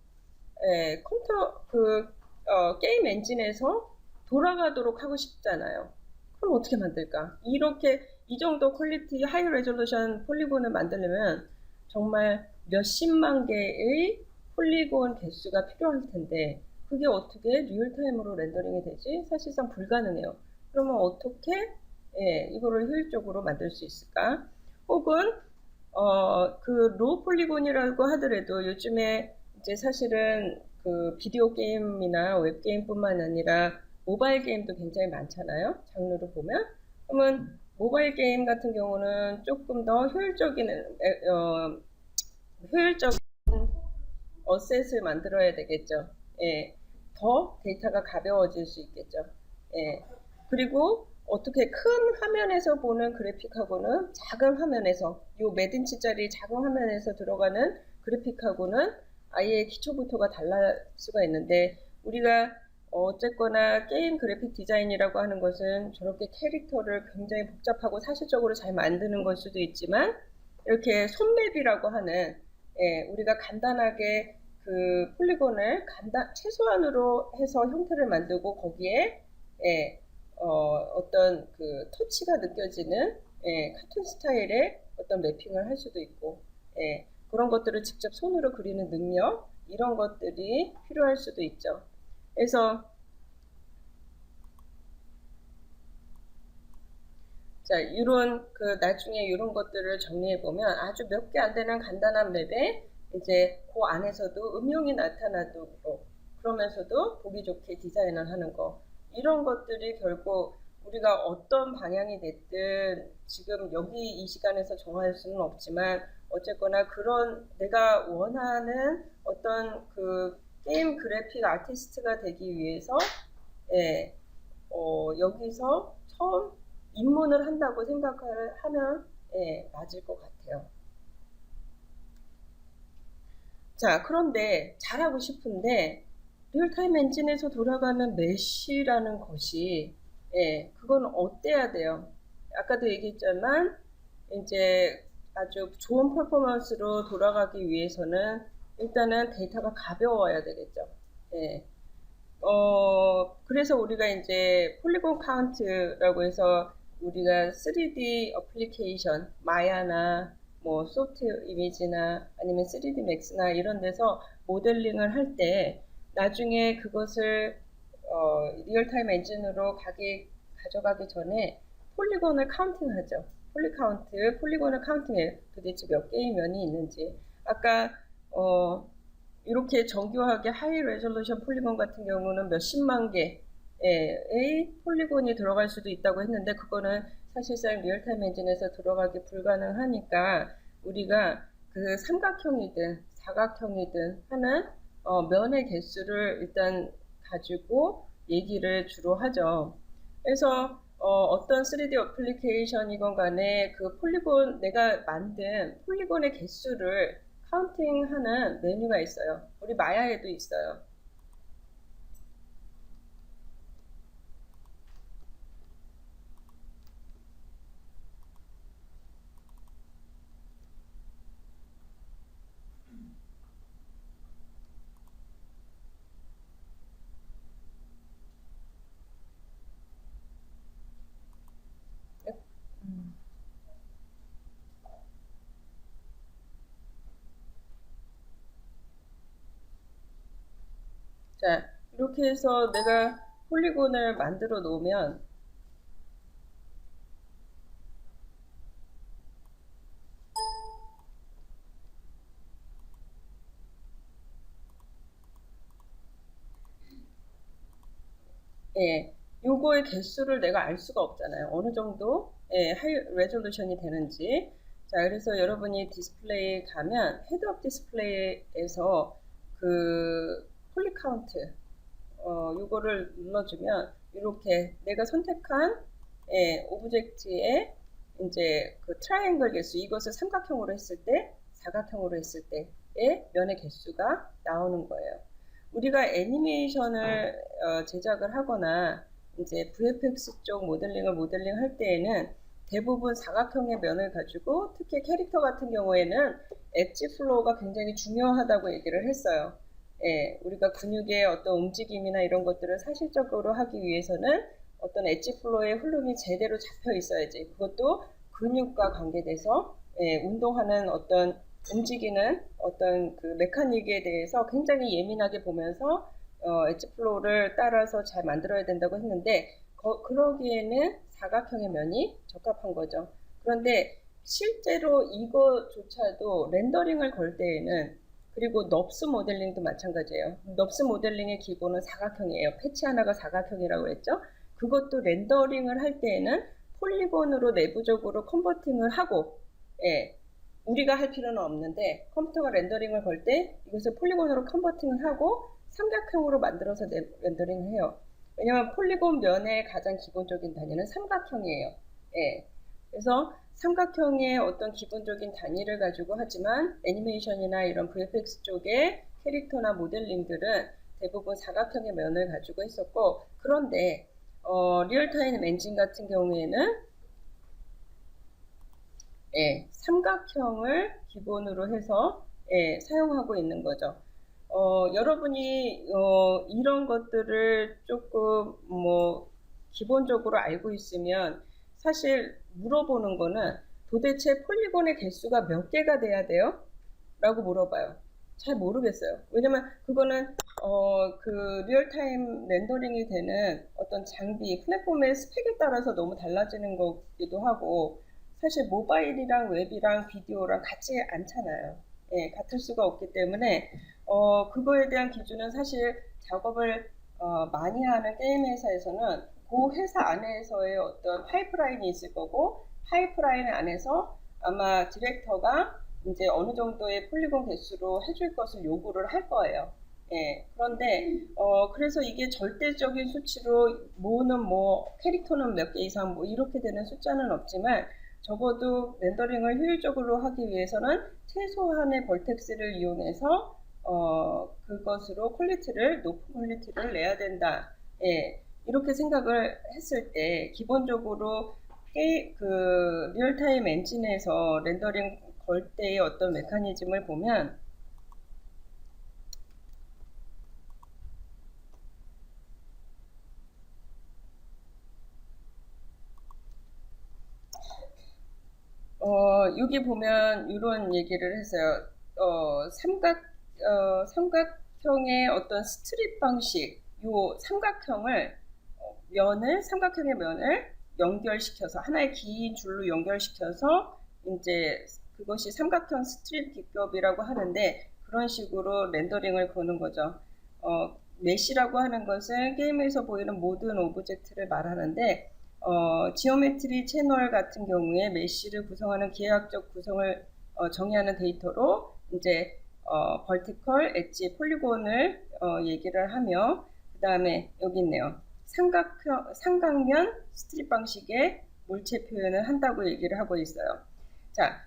게임 엔진에서 돌아가도록 하고 싶잖아요. 그럼 어떻게 만들까? 이렇게 이 정도 퀄리티 하이 레졸루션 폴리곤을 만들려면 정말 몇십만 개의 폴리곤 개수가 필요할 텐데 그게 어떻게 리얼타임으로 렌더링이 되지? 사실상 불가능해요. 그러면 어떻게 이거를 효율적으로 만들 수 있을까? 혹은 그 로우 폴리곤이라고 하더라도 요즘에 이제 사실은 그 비디오 게임이나 웹 게임뿐만 아니라 모바일 게임도 굉장히 많잖아요. 장르로 보면. 그러면 모바일 게임 같은 경우는 조금 더 효율적인 어셋을 만들어야 되겠죠. 예. 더 데이터가 가벼워질 수 있겠죠. 예. 그리고 어떻게 큰 화면에서 보는 그래픽하고는 작은 화면에서 요 몇 인치짜리 작은 화면에서 들어가는 그래픽하고는 아예 기초부터가 달랄 수가 있는데 우리가 어쨌거나 게임 그래픽 디자인이라고 하는 것은 저렇게 캐릭터를 굉장히 복잡하고 사실적으로 잘 만드는 걸 수도 있지만 이렇게 손맵이라고 하는 우리가 간단하게 그 폴리곤을 최소한으로 해서 형태를 만들고 거기에 어떤 그 터치가 느껴지는 카툰 스타일의 어떤 매핑을 할 수도 있고 그런 것들을 직접 손으로 그리는 능력 이런 것들이 필요할 수도 있죠. 그래서 자, 이런 그 나중에 이런 것들을 정리해 보면 아주 몇 개 안 되는 간단한 맵에 이제 그 안에서도 음영이 나타나도 그러면서도 보기 좋게 디자인을 하는 거 이런 것들이 결국 우리가 어떤 방향이 됐든 지금 여기 이 시간에서 정할 수는 없지만 어쨌거나 그런 내가 원하는 어떤 그 게임 그래픽 아티스트가 되기 위해서 여기서 처음 입문을 한다고 생각을 하면 맞을 것 같아요. 자, 그런데 잘하고 싶은데 리얼타임 엔진에서 돌아가는 메쉬라는 것이 그건 어때야 돼요? 아까도 얘기했지만 이제 아주 좋은 퍼포먼스로 돌아가기 위해서는 일단은 데이터가 가벼워야 되겠죠. 그래서 우리가 이제 폴리곤 카운트라고 해서 우리가 3D 어플리케이션, 마야나 뭐 소프트 이미지나 아니면 3D 맥스나 이런 데서 모델링을 할 때 나중에 그것을 리얼타임 엔진으로 가져가기 전에 폴리곤을 카운팅하죠. 폴리곤을 카운팅해요. 도대체 몇 개의 면이 있는지. 아까 이렇게 정교하게 하이 레졸루션 폴리곤 같은 경우는 몇십만 개의 폴리곤이 들어갈 수도 있다고 했는데 그거는 사실상 리얼타임 엔진에서 들어가기 불가능하니까 우리가 그 삼각형이든 사각형이든 하는 면의 개수를 일단 가지고 얘기를 주로 하죠. 그래서 어떤 3D 어플리케이션이건 간에 그 폴리곤 내가 만든 폴리곤의 개수를 카운팅하는 메뉴가 있어요. 우리 마야에도 있어요. 자, 이렇게 해서 내가 폴리곤을 만들어 놓으면 요거의 개수를 내가 알 수가 없잖아요. 어느 정도 하이 레졸루션이 되는지. 자, 그래서 여러분이 디스플레이 가면 헤드업 디스플레이에서 그 폴리 카운트 요거를 눌러주면 이렇게 내가 선택한 오브젝트의 이제 그 트라이앵글 개수 이것을 삼각형으로 했을 때 사각형으로 했을 때의 면의 개수가 나오는 거예요. 우리가 애니메이션을 제작을 하거나 이제 VFX 쪽 모델링을 모델링 할 때에는 대부분 사각형의 면을 가지고 특히 캐릭터 같은 경우에는 엣지 플로우가 굉장히 중요하다고 얘기를 했어요. 예, 우리가 근육의 어떤 움직임이나 이런 것들을 사실적으로 하기 위해서는 어떤 엣지 플로우의 흐름이 제대로 잡혀 있어야지. 그것도 근육과 관계돼서 예, 운동하는 어떤 움직이는 어떤 그 메카닉에 대해서 굉장히 예민하게 보면서 엣지 플로우를 따라서 잘 만들어야 된다고 했는데 그러기에는 사각형의 면이 적합한 거죠. 그런데 실제로 이거조차도 렌더링을 걸 때에는 그리고 넙스 모델링도 마찬가지예요. 넙스 모델링의 기본은 사각형이에요. 패치 하나가 사각형이라고 했죠. 그것도 렌더링을 할 때에는 폴리곤으로 내부적으로 컨버팅을 하고 예, 우리가 할 필요는 없는데 컴퓨터가 렌더링을 걸 때 이것을 폴리곤으로 컨버팅을 하고 삼각형으로 만들어서 렌더링을 해요. 왜냐하면 폴리곤 면의 가장 기본적인 단위는 삼각형이에요. 예. 그래서 삼각형의 어떤 기본적인 단위를 가지고 하지만 애니메이션이나 이런 VFX 쪽의 캐릭터나 모델링들은 대부분 사각형의 면을 가지고 했었고 그런데 리얼타임 엔진 같은 경우에는 예, 삼각형을 기본으로 해서 예, 사용하고 있는 거죠. 여러분이 이런 것들을 조금 뭐 기본적으로 알고 있으면 사실 물어보는 거는 도대체 폴리곤의 개수가 몇 개가 돼야 돼요? 라고 물어봐요. 잘 모르겠어요. 왜냐면 그거는 그 리얼타임 렌더링이 되는 어떤 장비, 플랫폼의 스펙에 따라서 너무 달라지는 거기도 하고 사실 모바일이랑 웹이랑 비디오랑 같지 않잖아요. 예, 같을 수가 없기 때문에 그거에 대한 기준은 사실 작업을 많이 하는 게임 회사에서는 그 회사 안에서의 어떤 파이프라인이 있을 거고 파이프라인 안에서 아마 디렉터가 이제 어느 정도의 폴리곤 개수로 해줄 것을 요구를 할 거예요. 예, 그런데 그래서 이게 절대적인 수치로 뭐는 뭐 캐릭터는 몇 개 이상 뭐 이렇게 되는 숫자는 없지만 적어도 렌더링을 효율적으로 하기 위해서는 최소한의 벌텍스를 이용해서 그것으로 퀄리티를 높은 퀄리티를 내야 된다. 예, 이렇게 생각을 했을 때 기본적으로 그 리얼타임 엔진에서 렌더링 걸 때의 어떤 메커니즘을 보면 여기 보면 이런 얘기를 했어요. 삼각형의 어떤 스트립 방식, 요 삼각형을 삼각형의 면을 연결시켜서 하나의 긴 줄로 연결시켜서 이제 그것이 삼각형 스트립 기법이라고 하는데 그런 식으로 렌더링을 거는 거죠. 메시라고 하는 것은 게임에서 보이는 모든 오브젝트를 말하는데 지오메트리 채널 같은 경우에 메시를 구성하는 기하학적 구성을 정의하는 데이터로 이제 벌티컬, 엣지, 폴리곤을 얘기를 하며 그 다음에 여기 있네요. 삼각면 스트립 방식의 물체 표현을 한다고 얘기를 하고 있어요. 자,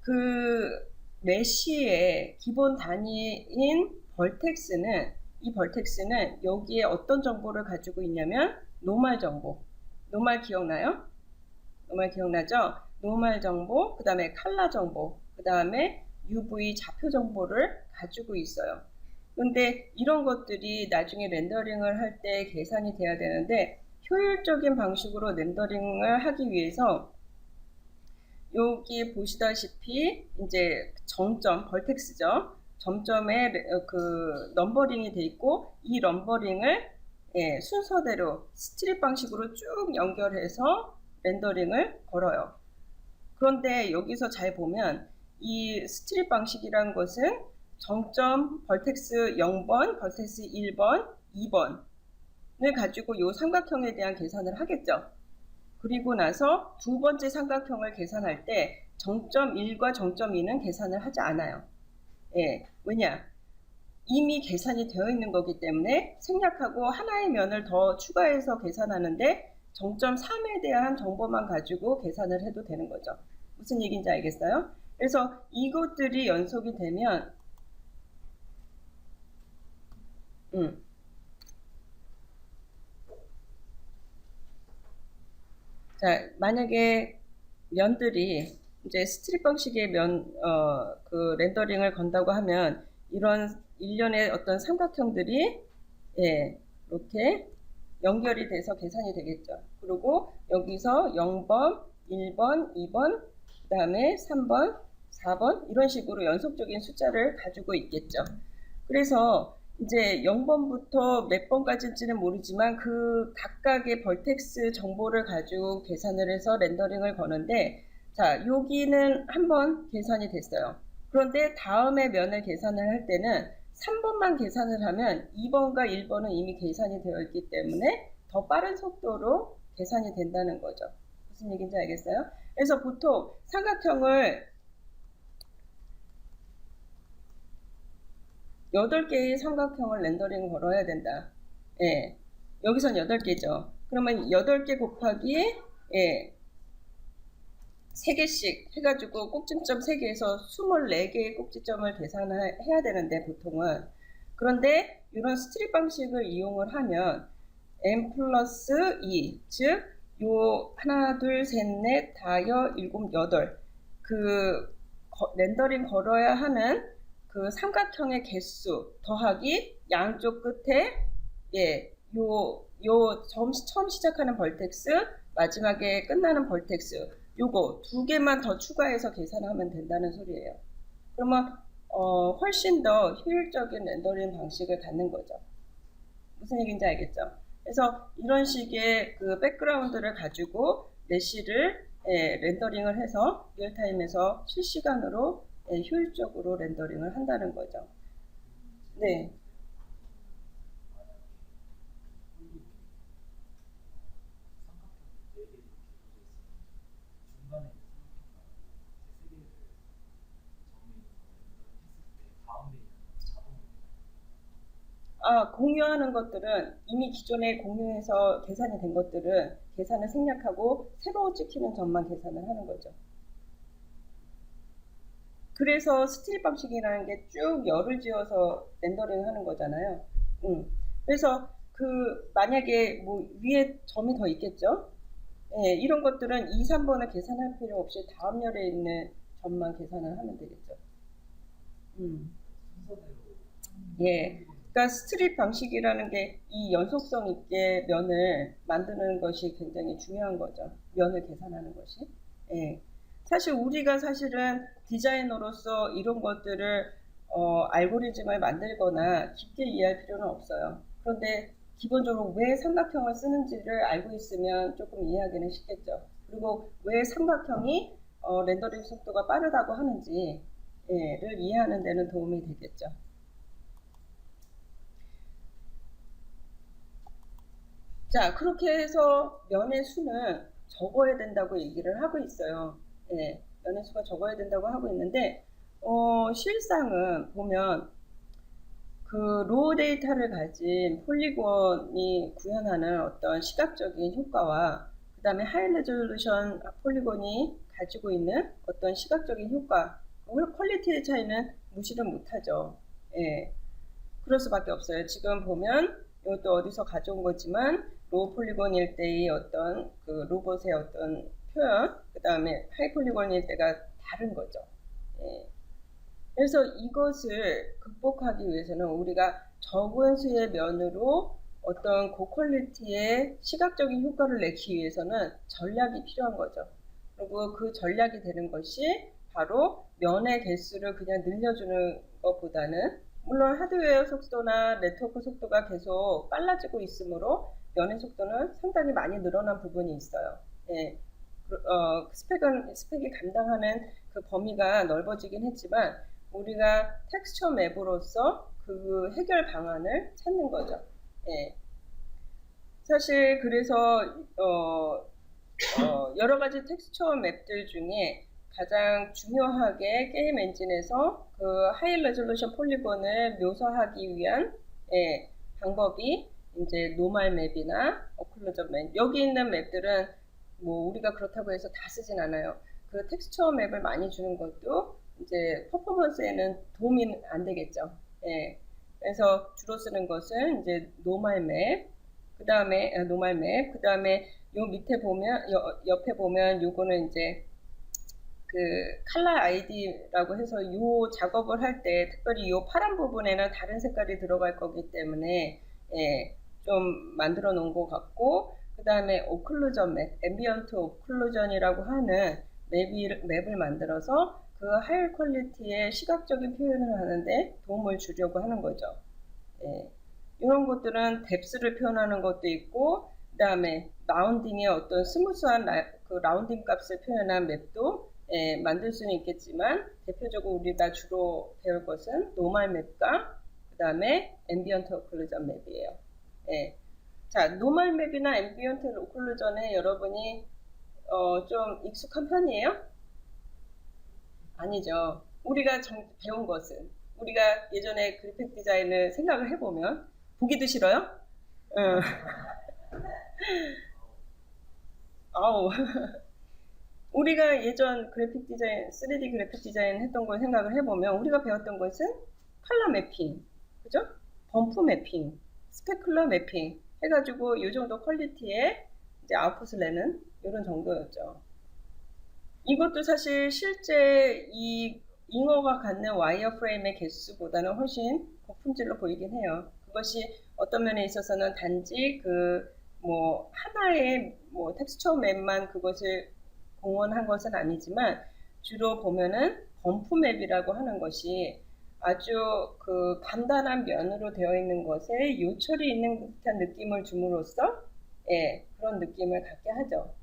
그 메시의 기본 단위인 벌텍스는 이 벌텍스는 여기에 어떤 정보를 가지고 있냐면 노멀 정보. 노멀 기억나요? 노멀 기억나죠? 노멀 정보, 그 다음에 칼라 정보, 그 다음에 UV 좌표 정보를 가지고 있어요. 근데 이런 것들이 나중에 렌더링을 할 때 계산이 돼야 되는데 효율적인 방식으로 렌더링을 하기 위해서 여기 보시다시피 이제 점점 벌텍스죠. 점점에 그 넘버링이 돼 있고 이 넘버링을 예, 순서대로 스트립 방식으로 쭉 연결해서 렌더링을 걸어요. 그런데 여기서 잘 보면 이 스트립 방식이란 것은 정점 벌텍스 0번, 벌텍스 1번, 2번을 가지고 이 삼각형에 대한 계산을 하겠죠. 그리고 나서 두 번째 삼각형을 계산할 때 정점 1과 정점 2는 계산을 하지 않아요. 예, 왜냐? 이미 계산이 되어 있는 거기 때문에 생략하고 하나의 면을 더 추가해서 계산하는데 정점 3에 대한 정보만 가지고 계산을 해도 되는 거죠. 무슨 얘기인지 알겠어요? 그래서 이것들이 연속이 되면 자, 만약에 면들이 이제 스트립 방식의 그 렌더링을 건다고 하면 이런 일련의 어떤 삼각형들이 예, 이렇게 연결이 돼서 계산이 되겠죠. 그리고 여기서 0번, 1번, 2번, 그 다음에 3번, 4번 이런 식으로 연속적인 숫자를 가지고 있겠죠. 그래서 이제 0번부터 몇 번까지인지는 모르지만 그 각각의 벌텍스 정보를 가지고 계산을 해서 렌더링을 거는데 자, 여기는 한 번 계산이 됐어요. 그런데 다음에 면을 계산을 할 때는 3번만 계산을 하면 2번과 1번은 이미 계산이 되어 있기 때문에 더 빠른 속도로 계산이 된다는 거죠. 무슨 얘기인지 알겠어요? 그래서 보통 삼각형을 8개의 삼각형을 렌더링 걸어야 된다. 예. 여기선 8개죠. 그러면 8개 곱하기, 예. 3개씩 해가지고 꼭지점 3개에서 24개의 꼭지점을 계산해야 되는데, 보통은. 그런데 이런 스트립 방식을 이용을 하면 n 플러스 2, 즉, 요 하나, 둘, 셋, 넷, 다여, 일곱, 여덟 그 렌더링 걸어야 하는 그 삼각형의 개수 더하기 양쪽 끝에 예, 처음 시작하는 벌텍스 마지막에 끝나는 벌텍스 요거 2개만 더 추가해서 계산하면 된다는 소리예요. 그러면 훨씬 더 효율적인 렌더링 방식을 갖는 거죠. 무슨 얘기인지 알겠죠? 그래서 이런 식의 그 백그라운드를 가지고 메시를 렌더링을 해서 리얼타임에서 실시간으로 효율적으로 렌더링을 한다는 거죠. 네. 공유하는 것들은 이미 기존에 공유해서 계산이 된 것들은 계산을 생략하고 새로 찍히는 점만 계산을 하는 거죠. 그래서 스트립 방식이라는 게 쭉 열을 지어서 렌더링 하는 거잖아요. 그래서 만약에 뭐 위에 점이 더 있겠죠? 예, 이런 것들은 2, 3번을 계산할 필요 없이 다음 열에 있는 점만 계산을 하면 되겠죠. 예. 그러니까 스트립 방식이라는 게 이 연속성 있게 면을 만드는 것이 굉장히 중요한 거죠. 면을 계산하는 것이. 예. 사실 우리가 사실은 디자이너로서 이런 것들을 알고리즘을 만들거나 깊게 이해할 필요는 없어요. 그런데 기본적으로 왜 삼각형을 쓰는지를 알고 있으면 조금 이해하기는 쉽겠죠. 그리고 왜 삼각형이 렌더링 속도가 빠르다고 하는지를 이해하는 데는 도움이 되겠죠. 자, 그렇게 해서 면의 수는 적어야 된다고 얘기를 하고 있어요. 네, 면의 수가 적어야 된다고 하고 있는데, 실상은 보면 그 로우 데이터를 가진 폴리곤이 구현하는 어떤 시각적인 효과와 그 다음에 하이 레졸루션 폴리곤이 가지고 있는 어떤 시각적인 효과, 퀄리티의 차이는 무시를 못하죠. 예, 그럴 수밖에 없어요. 지금 보면 이것도 어디서 가져온 거지만 로우 폴리곤일 때의 어떤 그 로봇의 어떤 표현, 그 다음에 하이 폴리곤일 때가 다른 거죠. 예. 그래서 이것을 극복하기 위해서는 우리가 적은 수의 면으로 어떤 고퀄리티의 시각적인 효과를 내기 위해서는 전략이 필요한 거죠. 그리고 그 전략이 되는 것이 바로 면의 개수를 그냥 늘려주는 것보다는 물론 하드웨어 속도나 네트워크 속도가 계속 빨라지고 있으므로 면의 속도는 상당히 많이 늘어난 부분이 있어요. 예. 스펙이 감당하는 그 범위가 넓어지긴 했지만 우리가 텍스처 맵으로서 그 해결 방안을 찾는 거죠. 예. 사실 그래서 여러 가지 텍스처 맵들 중에 가장 중요하게 게임 엔진에서 그 하이 레졸루션 폴리곤을 묘사하기 위한 방법이 이제 노멀 맵이나 오클루전 맵. 여기 있는 맵들은 뭐 우리가 그렇다고 해서 다 쓰진 않아요. 그 텍스처 맵을 많이 주는 것도 이제 퍼포먼스에는 도움이 안 되겠죠. 예. 그래서 주로 쓰는 것은 이제 노멀 맵, 그 다음에 노멀 맵, 그 다음에 요 밑에 보면 옆에 보면 요거는 이제 그 컬러 아이디라고 해서 이 작업을 할 때 특별히 이 파란 부분에는 다른 색깔이 들어갈 거기 때문에 예, 좀 만들어 놓은 것 같고, 그 다음에 오클루전 맵, 앰비언트 오클루전이라고 하는 맵을 만들어서 그 하이 퀄리티의 시각적인 표현을 하는데 도움을 주려고 하는 거죠. 예, 이런 것들은 뎁스를 표현하는 것도 있고, 그 다음에 라운딩의 어떤 스무스한 그 라운딩 값을 표현한 맵도 예, 만들 수는 있겠지만, 대표적으로 우리가 주로 배울 것은 노멀 맵과 그 다음에 앰비언트 오클루전 맵이에요. 예. 자, 노멀 맵이나 앰비언트 오클루전에 여러분이 좀 익숙한 편이에요? 아니죠. 우리가 배운 것은, 우리가 예전에 그래픽 디자인을 생각을 해보면 보기도 싫어요? 응. 아우. 우리가 예전 그래픽 디자인, 3D 그래픽 디자인 했던 걸 생각을 해보면 우리가 배웠던 것은 컬러 매핑, 그죠? 범프 매핑, 스페큘러 매핑 해가지고 이 정도 퀄리티의 이제 아웃풋을 내는 이런 정도였죠. 이것도 사실 실제 이 잉어가 갖는 와이어 프레임의 개수보다는 훨씬 고품질로 보이긴 해요. 그것이 어떤 면에 있어서는 단지 그 뭐 하나의 뭐 텍스처 맵만 그것을 공헌한 것은 아니지만, 주로 보면은 범프 맵이라고 하는 것이 아주 그 간단한 면으로 되어 있는 것에 요철이 있는 듯한 느낌을 줌으로써 예, 그런 느낌을 갖게 하죠.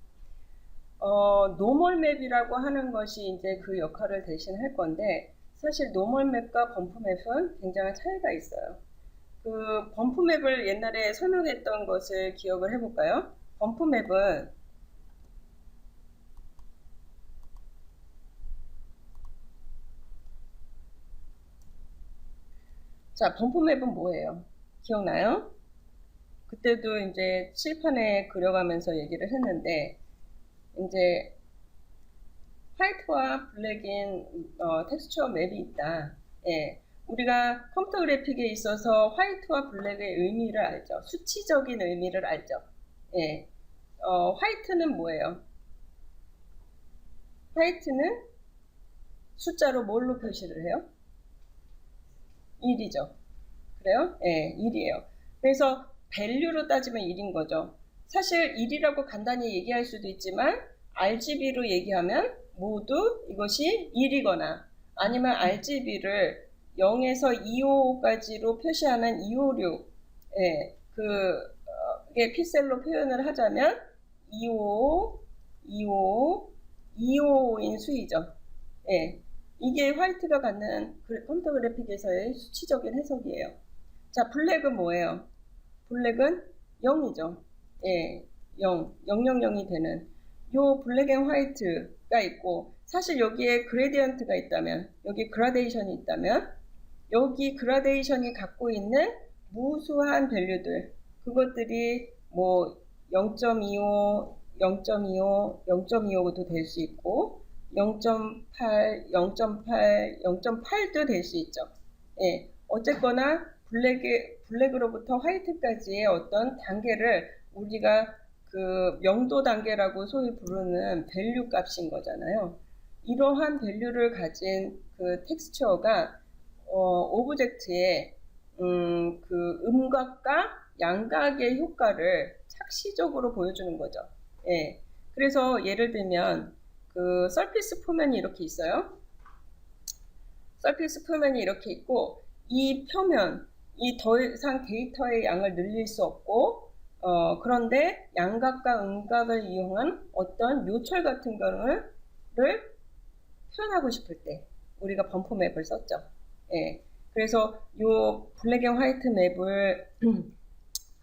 노멀 맵이라고 하는 것이 이제 그 역할을 대신할 건데, 사실 노멀 맵과 범프 맵은 굉장한 차이가 있어요. 그 범프 맵을 옛날에 설명했던 것을 기억을 해볼까요? 범프 맵은 자, 범프 맵은 뭐예요? 기억나요? 그때도 이제 칠판에 그려가면서 얘기를 했는데, 이제 화이트와 블랙인 텍스처 맵이 있다. 예, 우리가 컴퓨터 그래픽에 있어서 화이트와 블랙의 의미를 알죠. 수치적인 의미를 알죠. 예, 화이트는 뭐예요? 화이트는 숫자로 뭘로 표시를 해요? 1이죠. 그래요? 예, 1이에요. 그래서 밸류로 따지면 1인 거죠. 사실 1이라고 간단히 얘기할 수도 있지만 RGB로 얘기하면 모두 이것이 1이거나 아니면 RGB를 0에서 255까지로 표시하는 256, 예, 그게 픽셀로 표현을 하자면 255, 255, 255인 수이죠. 예, 이게 화이트가 갖는 컴퓨터 그래픽에서의 수치적인 해석이에요. 자, 블랙은 뭐예요? 블랙은 0이죠. 예, 0, 000이 되는 요 블랙 앤 화이트가 있고, 사실 여기에 그레디언트가 있다면, 여기 그라데이션이 있다면, 여기 그라데이션이 갖고 있는 무수한 밸류들, 그것들이 뭐 0.25, 0.25, 0.25도 될 수 있고 0.8, 0.8, 0.8도 될 수 있죠. 예, 어쨌거나 블랙으로부터 화이트까지의 어떤 단계를 우리가 그 명도 단계라고 소위 부르는 밸류 값인 거잖아요. 이러한 밸류를 가진 그 텍스처가 오브젝트의 그 음각과 양각의 효과를 착시적으로 보여주는 거죠. 예. 그래서 예를 들면 그 서피스 표면이 이렇게 있어요. 서피스 표면이 이렇게 있고, 이 표면, 이 더 이상 데이터의 양을 늘릴 수 없고, 그런데 양각과 음각을 이용한 어떤 요철 같은 거를 표현하고 싶을 때 우리가 범프 맵을 썼죠. 예. 그래서 요 블랙 앤 화이트 맵을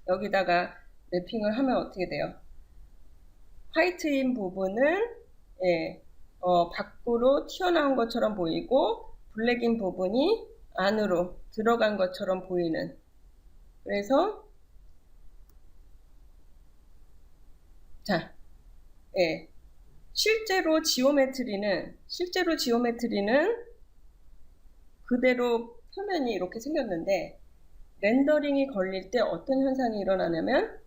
여기다가 맵핑을 하면 어떻게 돼요? 화이트인 부분은 예, 밖으로 튀어나온 것처럼 보이고, 블랙인 부분이 안으로 들어간 것처럼 보이는, 그래서 자, 예, 실제로 지오메트리는 그대로 표면이 이렇게 생겼는데, 렌더링이 걸릴 때 어떤 현상이 일어나냐면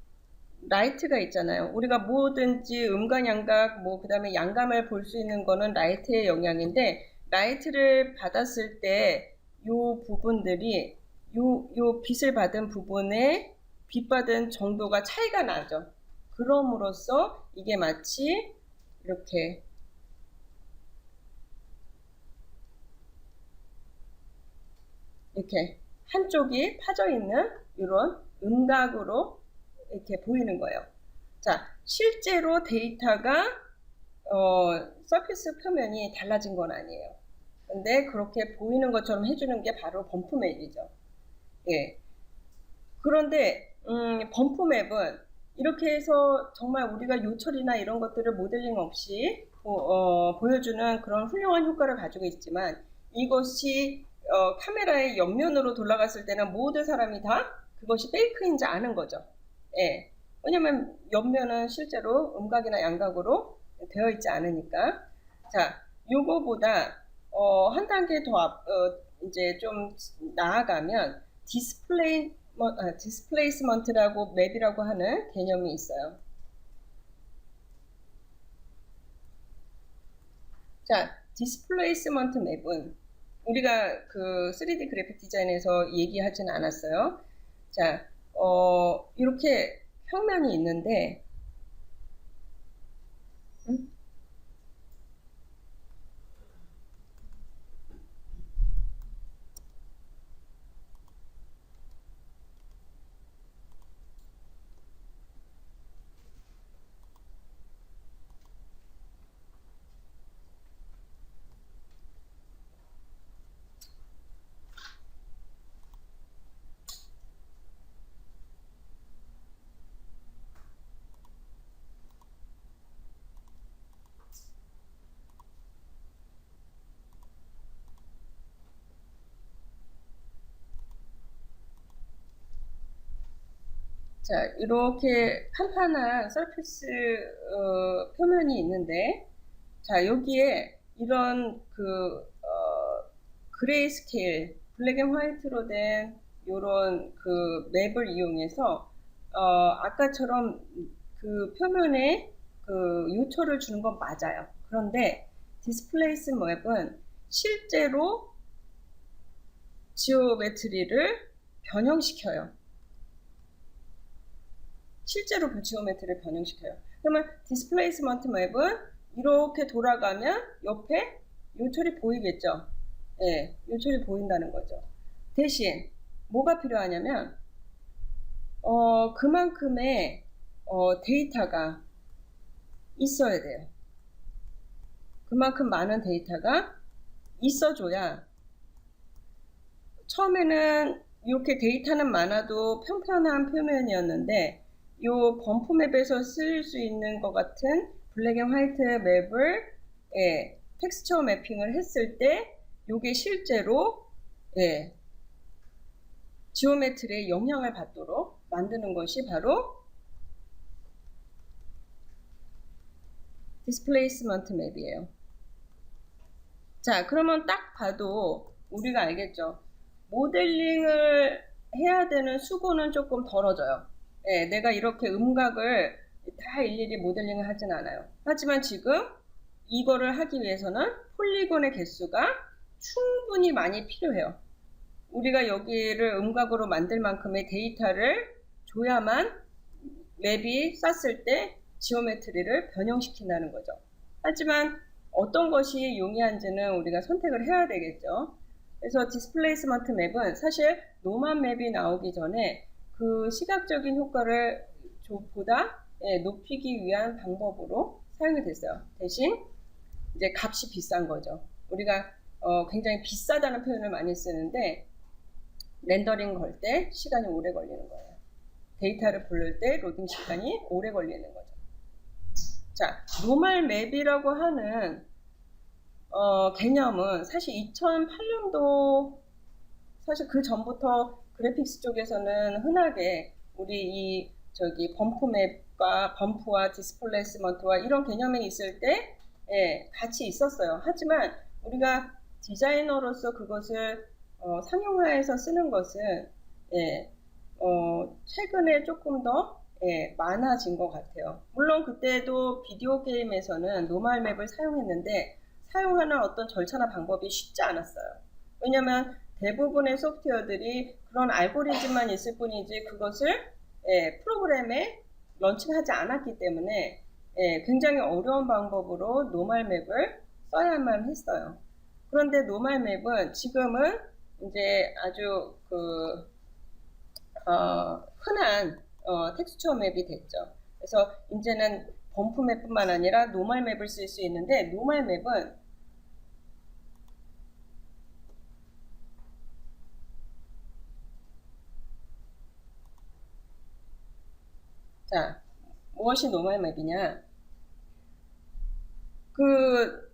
라이트가 있잖아요. 우리가 뭐든지 음각, 양각, 뭐 그다음에 양감을 볼 수 있는 거는 라이트의 영향인데 라이트를 받았을 때 요 부분들이 요 빛을 받은 부분에 빛 받은 정도가 차이가 나죠. 그럼으로써 이게 마치 이렇게 한쪽이 파져 있는 이런 음각으로 이렇게 보이는 거예요. 자, 실제로 데이터가 서피스 표면이 달라진 건 아니에요. 근데 그렇게 보이는 것처럼 해주는 게 바로 범프 맵이죠. 예. 그런데 범프 맵은 이렇게 해서 정말 우리가 요철이나 이런 것들을 모델링 없이 보여주는 그런 훌륭한 효과를 가지고 있지만 이것이 카메라의 옆면으로 돌아갔을 때는 모든 사람이 다 그것이 페이크인지 아는 거죠. 예. 왜냐면 옆면은 실제로 음각이나 양각으로 되어 있지 않으니까. 자, 요거보다 한 단계 더 이제 좀 나아가면 디스플레이스먼트라고 맵이라고 하는 개념이 있어요. 자, 디스플레이스먼트 맵은 우리가 그 3D 그래픽 디자인에서 얘기하진 않았어요. 자, 이렇게 평면이 있는데, 자, 이렇게 판판한 서피스 표면이 있는데, 자, 여기에 이런 그레이 스케일, 블랙 앤 화이트로 된 이런 그 맵을 이용해서 아까처럼 그 표면에 그 요철을 주는 건 맞아요. 그런데 디스플레이스 맵은 실제로 지오메트리를 변형시켜요. 실제로 지오메트리를 변형시켜요. 그러면 디스플레이스먼트 맵은 이렇게 돌아가면 옆에 요철이 보이겠죠. 예, 요철이 보인다는 거죠. 대신 뭐가 필요하냐면 그만큼의 데이터가 있어야 돼요. 그만큼 많은 데이터가 있어줘야 처음에는 이렇게 데이터는 많아도 평평한 표면이었는데 요 범프 맵에서 쓸 수 있는 것 같은 블랙 앤 화이트 맵을 텍스처 매핑을 했을 때 요게 실제로 지오메트리에 영향을 받도록 만드는 것이 바로 디스플레이스먼트 맵이에요. 자, 그러면 딱 봐도 우리가 알겠죠. 모델링을 해야 되는 수고는 조금 덜어져요. 내가 이렇게 음각을 다 일일이 모델링을 하진 않아요. 하지만 지금 이거를 하기 위해서는 폴리곤의 개수가 충분히 많이 필요해요. 우리가 여기를 음각으로 만들 만큼의 데이터를 줘야만 맵이 쌌을 때 지오메트리를 변형시킨다는 거죠. 하지만 어떤 것이 용이한지는 우리가 선택을 해야 되겠죠. 그래서 디스플레이스먼트 맵은 사실 노만 맵이 나오기 전에 그 시각적인 효과를 보다 높이기 위한 방법으로 사용이 됐어요. 대신 이제 값이 비싼 거죠. 우리가 굉장히 비싸다는 표현을 많이 쓰는데 렌더링 걸 때 시간이 오래 걸리는 거예요. 데이터를 부를 때 로딩 시간이 오래 걸리는 거죠. 자, 노멀 맵이라고 하는 개념은 사실 2008년도 사실 그 전부터 그래픽스 쪽에서는 흔하게 우리 범프 맵과 범프와 디스플레이스먼트와 이런 개념이 있을 때 같이 있었어요. 하지만 우리가 디자이너로서 그것을 상용화해서 쓰는 것은 최근에 조금 더 예, 많아진 것 같아요. 물론 그때도 비디오 게임에서는 노멀 맵을 사용했는데 사용하는 어떤 절차나 방법이 쉽지 않았어요. 왜냐하면 대부분의 소프트웨어들이 그런 알고리즘만 있을 뿐이지 그것을 프로그램에 런칭하지 않았기 때문에 굉장히 어려운 방법으로 노멀 맵을 써야만 했어요. 그런데 노멀 맵은 지금은 이제 아주 흔한 텍스처 맵이 됐죠. 그래서 이제는 범프 맵뿐만 아니라 노멀 맵을 쓸 수 있는데 노멀 맵은 자, 무엇이 노멀 맵이냐? 그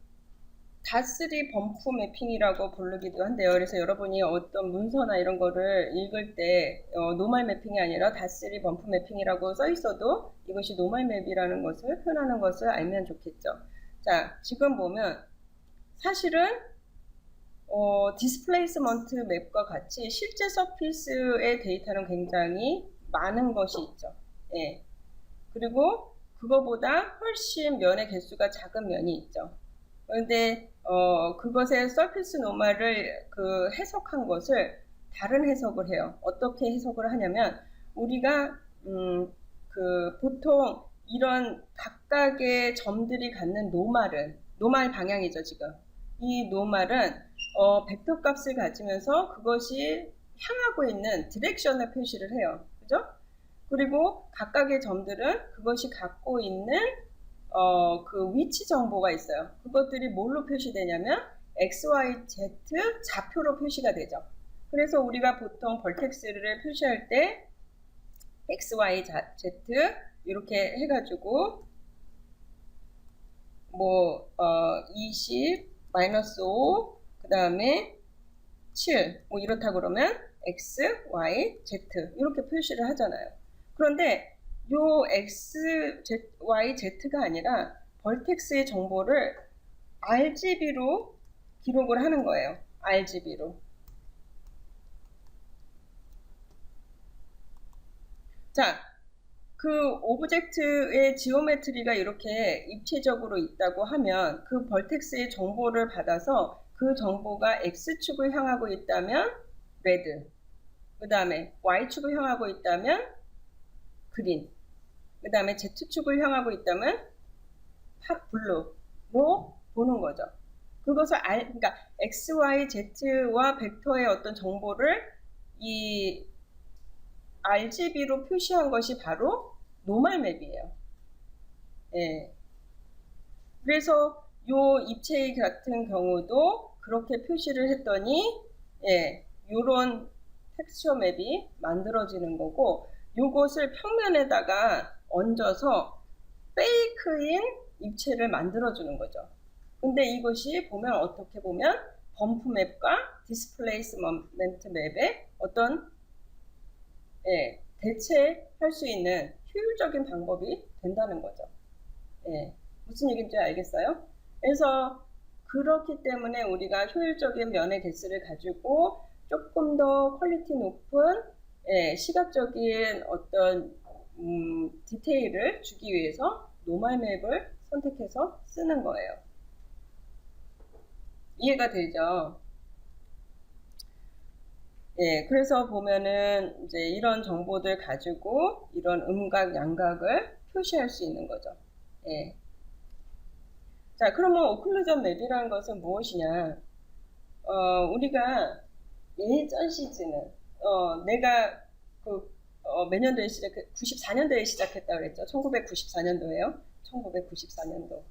닷3 범프 매핑이라고 부르기도 한데요. 그래서 여러분이 어떤 문서나 이런 거를 읽을 때 노멀 매핑이 아니라 닷3 범프 매핑이라고 써 있어도 이것이 노멀 맵이라는 것을 표현하는 것을 알면 좋겠죠. 자, 지금 보면 사실은 디스플레이스먼트 맵과 같이 실제 서피스의 데이터는 굉장히 많은 것이 있죠. 예. 그리고 그거보다 훨씬 면의 개수가 작은 면이 있죠. 그런데 그것의 서피스 노멀을 해석한 것을 다른 해석을 해요. 어떻게 해석을 하냐면 우리가 보통 이런 각각의 점들이 갖는 노멀 방향이죠 지금. 이 노멀은 벡터 값을 가지면서 그것이 향하고 있는 디렉션을 표시를 해요. 그죠? 그리고 각각의 점들은 그것이 갖고 있는 그 위치 정보가 있어요. 그것들이 뭘로 표시되냐면 X, Y, Z 좌표로 표시가 되죠. 그래서 우리가 보통 벌텍스를 표시할 때 X, Y, Z 이렇게 해가지고 뭐 20, 마이너스 5, 그 다음에 7, 뭐 이렇다 그러면 X, Y, Z 이렇게 표시를 하잖아요. 그런데 요 X, Z, Y, Z가 아니라 벌텍스의 정보를 RGB로 기록을 하는 거예요. RGB로. 자, 그 오브젝트의 지오메트리가 이렇게 입체적으로 있다고 하면 그 벌텍스의 정보를 받아서 그 정보가 X축을 향하고 있다면 레드, 그 다음에 Y축을 향하고 있다면 그린, 그 다음에 Z축을 향하고 있다면 블루로 보는 거죠. 그것을 그러니까 X, Y, Z와 벡터의 어떤 정보를 이 RGB로 표시한 것이 바로 노멀 맵이에요. 예. 그래서 요 입체 같은 경우도 그렇게 표시를 했더니 요런 텍스처 맵이 만들어지는 거고 요것을 평면에다가 얹어서 페이크인 입체를 만들어주는 거죠. 근데 이것이 보면 어떻게 보면 범프 맵과 디스플레이스먼트 맵의 어떤 대체할 수 있는 효율적인 방법이 된다는 거죠. 무슨 얘기인지 알겠어요? 그래서 그렇기 때문에 우리가 효율적인 면의 개수를 가지고 조금 더 퀄리티 높은 시각적인 어떤 디테일을 주기 위해서 노멀 맵을 선택해서 쓰는 거예요. 이해가 되죠? 그래서 보면은 이제 이런 정보들 가지고 이런 음각, 양각을 표시할 수 있는 거죠. 자, 그러면 오클루전 맵이라는 것은 무엇이냐? 우리가 예전 시즌은 내가 몇 년도에 94년도에 시작했다 그랬죠. 1994년도에요. 1994년도.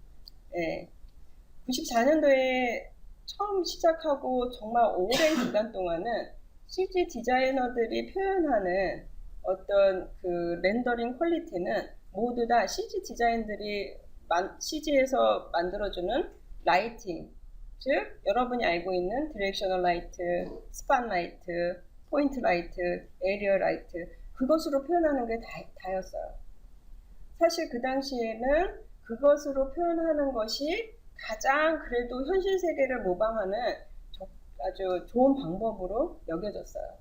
94년도에 처음 시작하고 정말 오랜 기간 동안은 CG 디자이너들이 표현하는 어떤 그 렌더링 퀄리티는 모두 다 CG 디자인들이 CG에서 만들어주는 라이팅, 즉 여러분이 알고 있는 디렉셔널 라이트, 스팟 라이트, 포인트 라이트, 에리어 라이트 그것으로 표현하는 게 다였어요. 사실 그 당시에는 그것으로 표현하는 것이 가장 그래도 현실 세계를 모방하는 아주 좋은 방법으로 여겨졌어요.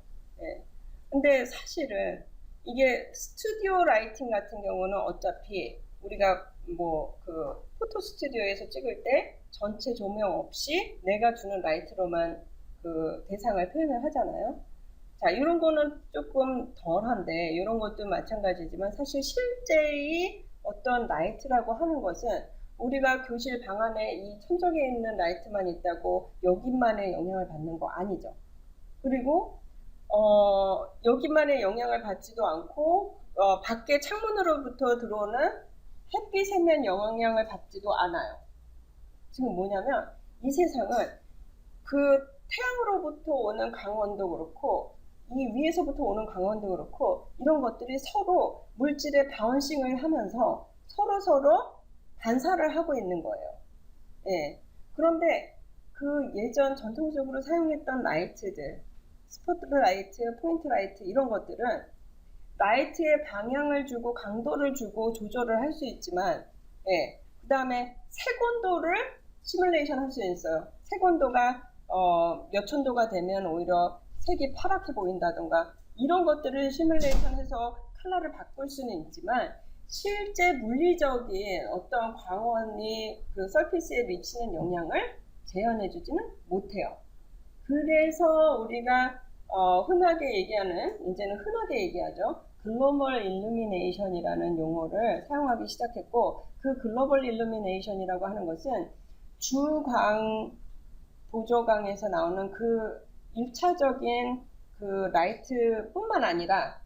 근데 사실은 이게 스튜디오 라이팅 같은 경우는 어차피 우리가 뭐 그 포토 스튜디오에서 찍을 때 전체 조명 없이 내가 주는 라이트로만 그 대상을 표현을 하잖아요. 자, 이런 거는 조금 덜한데 이런 것도 마찬가지지만 사실 실제의 어떤 라이트라고 하는 것은 우리가 교실 방 안에 이 천정에 있는 라이트만 있다고 여기만의 영향을 받는 거 아니죠. 그리고 여기만의 영향을 받지도 않고 밖에 창문으로부터 들어오는 햇빛 세면 영향을 받지도 않아요. 지금 뭐냐면 이 세상은 그 태양으로부터 오는 강원도 그렇고 이 위에서부터 오는 강원도 그렇고 이런 것들이 서로 물질의 바운싱을 하면서 서로 반사를 하고 있는 거예요. 예. 그런데 그 예전 전통적으로 사용했던 라이트들, 스포트라이트, 포인트 라이트 이런 것들은 라이트의 방향을 주고 강도를 주고 조절을 할 수 있지만, 예. 그 다음에 색온도를 시뮬레이션 할 수 있어요. 색온도가 몇 천도가 되면 오히려 색이 파랗게 보인다던가 이런 것들을 시뮬레이션해서 컬러를 바꿀 수는 있지만 실제 물리적인 어떤 광원이 그 서피스에 미치는 영향을 재현해주지는 못해요. 그래서 우리가 흔하게 얘기하는, 이제는 흔하게 얘기하죠. 글로벌 일루미네이션이라는 용어를 사용하기 시작했고, 그 글로벌 일루미네이션이라고 하는 것은 주광, 보조광에서 나오는 그 1차적인 그 라이트뿐만 아니라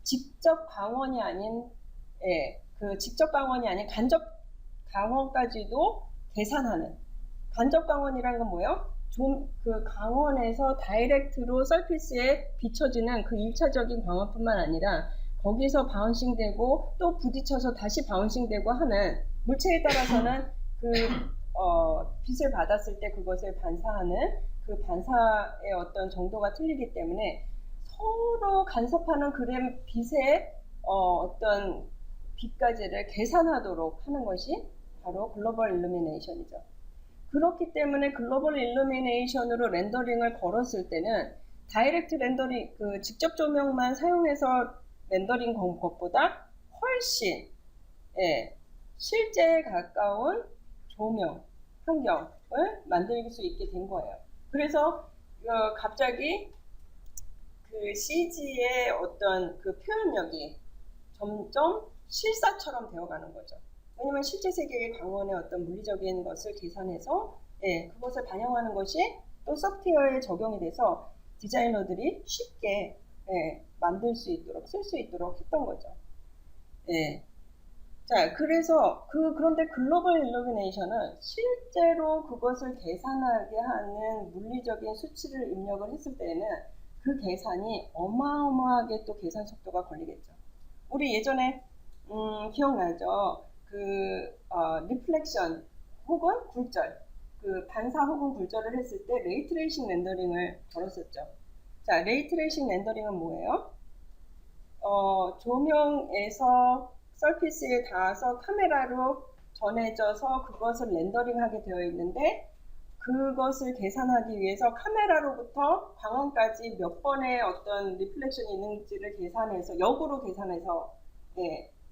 직접 광원이 아닌, 그 직접 광원이 아닌 간접 광원까지도 계산하는. 간접 광원이란 건 뭐예요? 좀 그 광원에서 다이렉트로 서피스에 비춰지는 그 1차적인 광원뿐만 아니라 거기서 바운싱 되고 또 부딪혀서 다시 바운싱 되고 하는 물체에 따라서는 그 빛을 받았을 때 그것을 반사하는 그 반사의 어떤 정도가 틀리기 때문에 서로 간섭하는 그램 빛의 어떤 빛까지를 계산하도록 하는 것이 바로 글로벌 일루미네이션이죠. 그렇기 때문에 글로벌 일루미네이션으로 렌더링을 걸었을 때는 다이렉트 렌더링, 그 직접 조명만 사용해서 렌더링 건 것보다 훨씬 실제에 가까운 조명, 환경을 만들 수 있게 된 거예요. 그래서 갑자기 그 CG의 어떤 그 표현력이 점점 실사처럼 되어가는 거죠. 왜냐면 실제 세계의 광원의 어떤 물리적인 것을 계산해서 그것을 반영하는 것이 또 소프트웨어에 적용이 돼서 디자이너들이 쉽게 만들 수 있도록 쓸 수 있도록 했던 거죠. 자, 그래서 그런데 글로벌 일루미네이션은 실제로 그것을 계산하게 하는 물리적인 수치를 입력을 했을 때에는 그 계산이 어마어마하게 또 계산 속도가 걸리겠죠. 우리 예전에 기억나죠? 리플렉션 혹은 굴절, 그 반사 혹은 굴절을 했을 때 레이트레이싱 렌더링을 걸었었죠. 자, 레이트레이싱 렌더링은 뭐예요? 조명에서 서피스에 닿아서 카메라로 전해져서 그것을 렌더링하게 되어 있는데 그것을 계산하기 위해서 카메라로부터 광원까지 몇 번의 어떤 리플렉션이 있는지를 계산해서 역으로 계산해서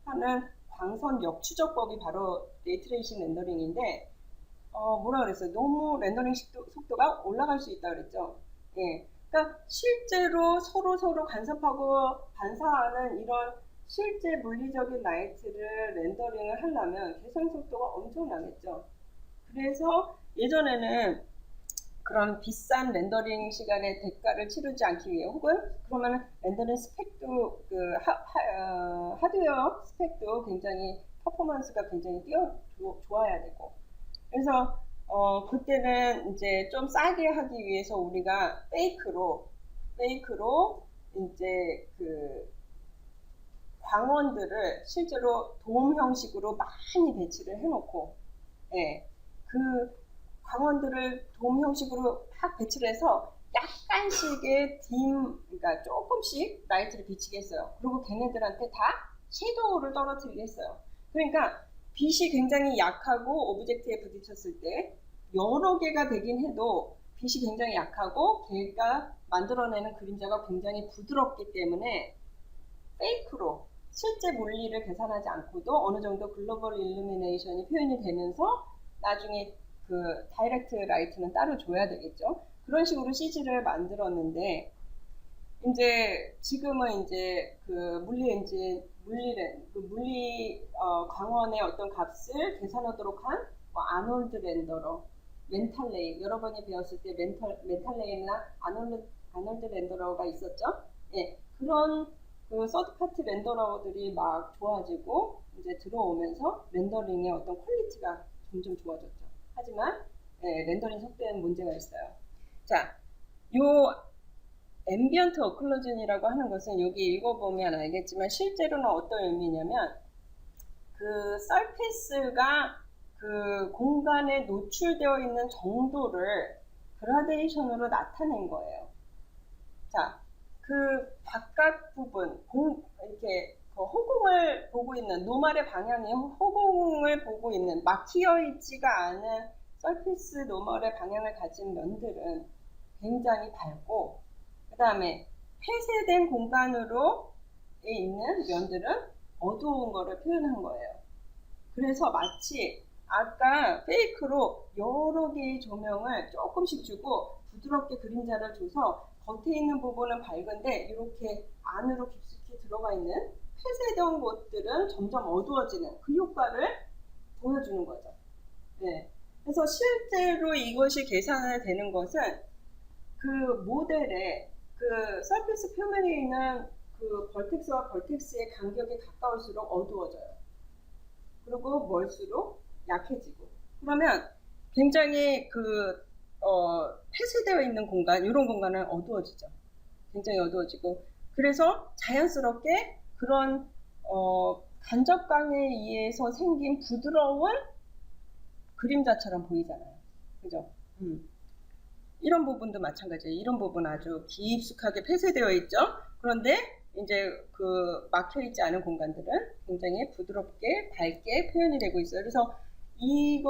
하는 광선 역추적법이 바로 레이트레이싱 렌더링인데 뭐라 그랬어요? 너무 렌더링 속도가 올라갈 수 있다 그랬죠. 그러니까 실제로 서로 간섭하고 반사하는 이런 실제 물리적인 라이트를 렌더링을 하려면 계산 속도가 엄청나겠죠. 그래서 예전에는 그런 비싼 렌더링 시간의 대가를 치르지 않기 위해 혹은 그러면 렌더링 스펙도 하드웨어 스펙도 굉장히 퍼포먼스가 굉장히 좋아야 되고 그래서 그때는 이제 좀 싸게 하기 위해서 우리가 페이크로 이제 그 광원들을 실제로 돔 형식으로 많이 배치를 해놓고 그 광원들을 돔 형식으로 막 배치를 해서 약간씩의 그러니까 조금씩 라이트를 비치게 했어요. 그리고 걔네들한테 다 섀도우를 떨어뜨리게 했어요. 그러니까 빛이 굉장히 약하고 오브젝트에 부딪혔을 때 여러 개가 되긴 해도 빛이 굉장히 약하고 걔가 만들어내는 그림자가 굉장히 부드럽기 때문에 페이크로 실제 물리를 계산하지 않고도 어느 정도 글로벌 일루미네이션이 표현이 되면서 나중에 그 다이렉트 라이트는 따로 줘야 되겠죠. 그런 식으로 CG를 만들었는데 이제 지금은 이제 그 물리 엔진, 물리 광원의 어떤 값을 계산하도록 한 뭐 아놀드 렌더러, 멘탈레이, 여러분이 배웠을 때 멘탈레이나 아놀드 렌더러가 있었죠. 예, 그런 그 서드 파티 렌더러들이 막 좋아지고 이제 들어오면서 렌더링의 어떤 퀄리티가 점점 좋아졌죠. 하지만 렌더링 속도에는 문제가 있어요. 자, 요 앰비언트 오클루전이라고 하는 것은 여기 읽어보면 알겠지만 실제로는 어떤 의미냐면 그 서페이스가 그 공간에 노출되어 있는 정도를 그라데이션으로 나타낸 거예요. 자, 그 바깥 부분, 이렇게 그 허공을 보고 있는, 노말의 방향이 허공을 보고 있는, 막히어 있지가 않은 서페이스 노멀의 방향을 가진 면들은 굉장히 밝고, 그 다음에 폐쇄된 공간으로 있는 면들은 어두운 거를 표현한 거예요. 그래서 마치 아까 페이크로 여러 개의 조명을 조금씩 주고 부드럽게 그림자를 줘서 겉에 있는 부분은 밝은데 이렇게 안으로 깊숙이 들어가 있는 폐쇄된 곳들은 점점 어두워지는 그 효과를 보여주는 거죠. 네. 그래서 실제로 이것이 계산이 되는 것은 그 모델의 그 서피스 표면에 있는 그 벌텍스와 벌텍스의 간격이 가까울수록 어두워져요. 그리고 멀수록 약해지고. 그러면 굉장히 그 폐쇄되어 있는 공간, 이런 공간은 어두워지죠. 굉장히 어두워지고. 그래서 자연스럽게 그런 간접광에 의해서 생긴 부드러운 그림자처럼 보이잖아요. 그죠? 이런 부분도 마찬가지예요. 이런 부분 아주 깊숙하게 폐쇄되어 있죠. 그런데 이제 그 막혀있지 않은 공간들은 굉장히 부드럽게 밝게 표현이 되고 있어요. 그래서 이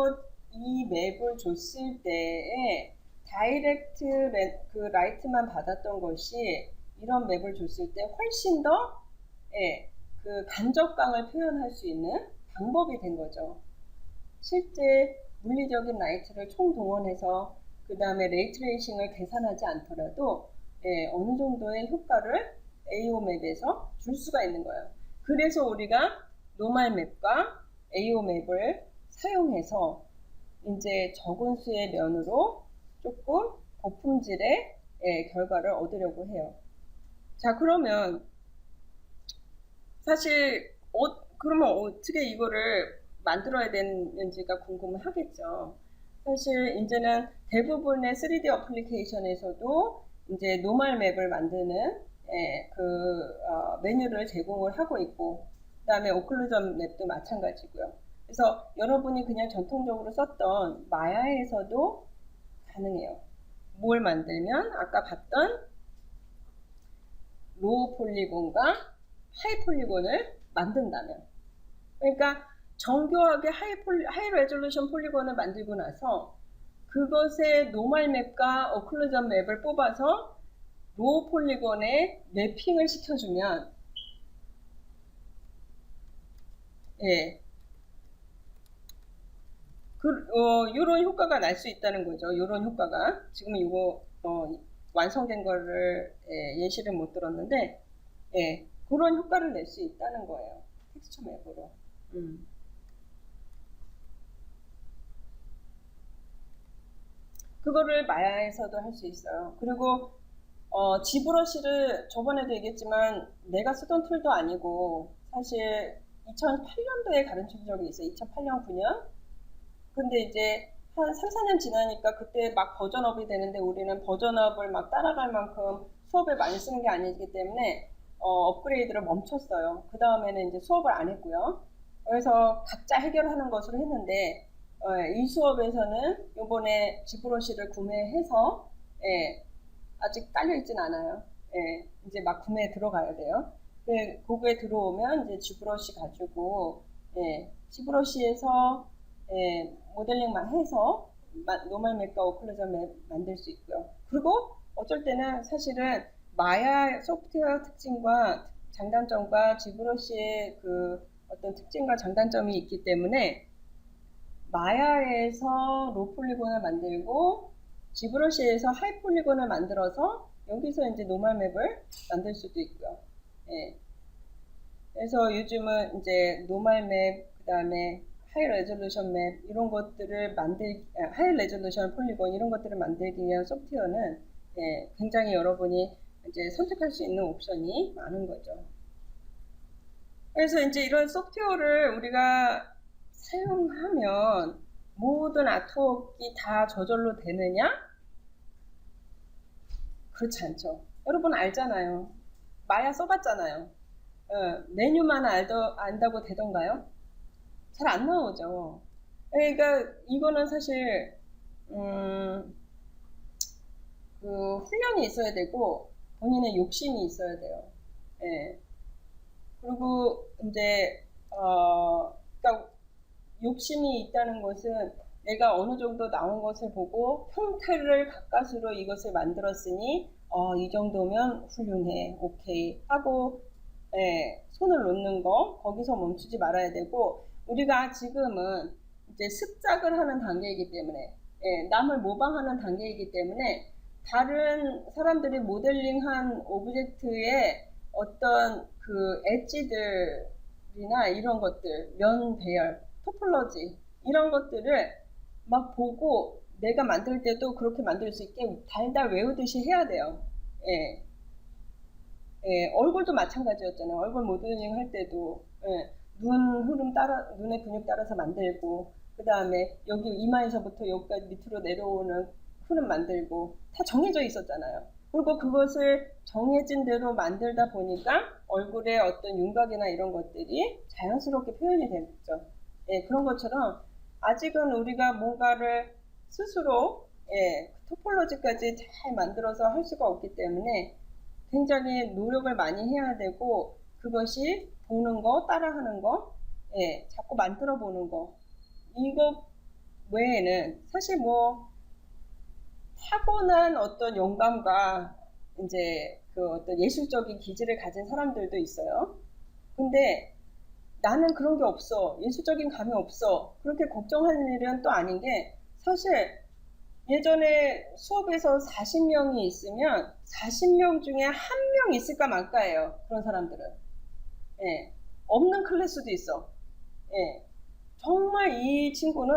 맵을 줬을 때에 다이렉트 그 라이트만 받았던 것이 이런 맵을 줬을 때 훨씬 더 그 간접광을 표현할 수 있는 방법이 된 거죠. 실제 물리적인 라이트를 총동원해서 그 다음에 레이트레이싱을 계산하지 않더라도 어느 정도의 효과를 AO 맵에서 줄 수가 있는 거예요. 그래서 우리가 노멀 맵과 AO 맵을 사용해서 이제 적은 수의 면으로 조금 고품질의 결과를 얻으려고 해요. 자, 그러면 사실 그러면 어떻게 이거를 만들어야 되는지가 궁금하겠죠. 사실 이제는 대부분의 3D 어플리케이션에서도 이제 노멀 맵을 만드는 메뉴를 제공을 하고 있고, 그 다음에 오클루전 맵도 마찬가지고요. 그래서 여러분이 그냥 전통적으로 썼던 마야에서도 가능해요. 뭘 만들면 아까 봤던 로우 폴리곤과 하이 폴리곤을 만든다면, 그러니까 정교하게 하이 레졸루션 폴리곤을 만들고 나서 그것의 노멀 맵과 오클루전 맵을 뽑아서 로우 폴리곤에 맵핑을 시켜주면 요런 효과가 날 수 있다는 거죠. 요런 효과가. 지금 이거 완성된 거를 예시를 못 들었는데 그런 효과를 낼 수 있다는 거예요. 텍스처 맵으로. 그거를 마야에서도 할 수 있어요. 그리고 지브러시를 저번에도 얘기했지만 내가 쓰던 툴도 아니고 사실 2008년도에 가르친 적이 있어요. 2008년, 9년. 근데 이제 한 3, 4년 지나니까 그때 막 버전업이 되는데 우리는 버전업을 막 따라갈 만큼 수업을 많이 쓰는 게 아니기 때문에 업그레이드를 멈췄어요. 그 다음에는 이제 수업을 안 했고요. 그래서 각자 해결하는 것으로 했는데 이 수업에서는 요번에 지브러시를 구매해서 아직 딸려있진 않아요. 이제 막 구매에 들어가야 돼요. 거기에 들어오면 이제 지브러시 가지고 지브러시에서 모델링만 해서 노멀 맵과 오클루전 맵 만들 수 있고요. 그리고 어쩔 때는 사실은 마야 소프트웨어 특징과 장단점과 지브러시의 그 어떤 특징과 장단점이 있기 때문에 마야에서 로 폴리곤을 만들고 지브러시에서 하이 폴리곤을 만들어서 여기서 이제 노멀 맵을 만들 수도 있고요. 예. 그래서 요즘은 이제 노멀 맵, 그 다음에 하이 레졸루션 맵 이런 것들을 하이 레졸루션 폴리곤 이런 것들을 만들기 위한 소프트웨어는 굉장히 여러분이 이제 선택할 수 있는 옵션이 많은 거죠. 그래서 이제 이런 소프트웨어를 우리가 사용하면 모든 아트웍이 다 저절로 되느냐? 그렇지 않죠. 여러분 알잖아요. 마야 써봤잖아요. 메뉴만 안다고 되던가요? 잘 안 나오죠. 그러니까 이거는 사실 그 훈련이 있어야 되고 본인의 욕심이 있어야 돼요. 예. 그리고 이제 그러니까 욕심이 있다는 것은 내가 어느 정도 나온 것을 보고 형태를 가까스로 이것을 만들었으니 이 정도면 훌륭해, 오케이 하고 손을 놓는 거 거기서 멈추지 말아야 되고 우리가 지금은 이제 습작을 하는 단계이기 때문에 남을 모방하는 단계이기 때문에 다른 사람들이 모델링한 오브젝트의 어떤 그 엣지들이나 이런 것들, 면 배열, 토폴로지 이런 것들을 막 보고 내가 만들 때도 그렇게 만들 수 있게 달달 외우듯이 해야 돼요. 얼굴도 마찬가지였잖아요. 얼굴 모델링 할 때도 눈 흐름 따라 눈의 근육 따라서 만들고 그 다음에 여기 이마에서부터 여기까지 밑으로 내려오는 흐름 만들고 다 정해져 있었잖아요. 그리고 그것을 정해진 대로 만들다 보니까 얼굴에 어떤 윤곽이나 이런 것들이 자연스럽게 표현이 됐죠. 그런 것처럼 아직은 우리가 뭔가를 스스로 토폴로지까지 잘 만들어서 할 수가 없기 때문에 굉장히 노력을 많이 해야 되고 그것이 보는 거, 따라하는 거, 자꾸 만들어 보는 거 이거 외에는 사실 뭐 타고난 어떤 영감과 이제 그 어떤 예술적인 기질을 가진 사람들도 있어요. 근데 나는 그런 게 없어. 예술적인 감이 없어. 그렇게 걱정하는 일은 또 아닌 게 사실 예전에 수업에서 40명이 있으면 40명 중에 한 명 있을까 말까예요. 그런 사람들은. 없는 클래스도 있어. 정말 이 친구는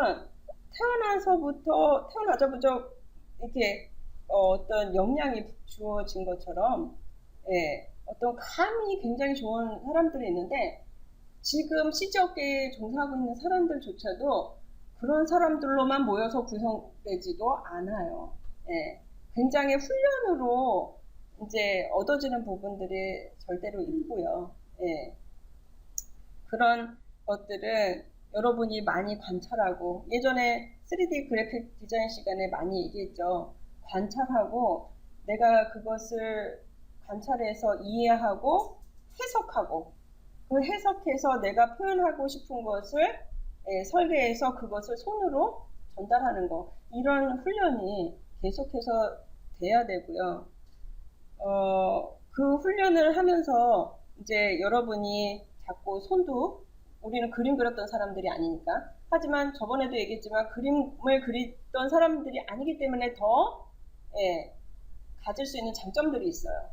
태어나자부터 이렇게 어떤 역량이 주어진 것처럼 어떤 감이 굉장히 좋은 사람들이 있는데 지금 CG업계에 종사하고 있는 사람들조차도 그런 사람들로만 모여서 구성되지도 않아요. 굉장히 훈련으로 이제 얻어지는 부분들이 절대로 있고요. 그런 것들은 여러분이 많이 관찰하고 예전에 3D 그래픽 디자인 시간에 많이 얘기했죠. 관찰하고 내가 그것을 관찰해서 이해하고 해석하고 그 해석해서 내가 표현하고 싶은 것을 설계해서 그것을 손으로 전달하는 거 이런 훈련이 계속해서 돼야 되고요. 그 훈련을 하면서 이제 여러분이 자꾸 손도 우리는 그림 그렸던 사람들이 아니니까 하지만 저번에도 얘기했지만 그림을 그리던 사람들이 아니기 때문에 더 가질 수 있는 장점들이 있어요.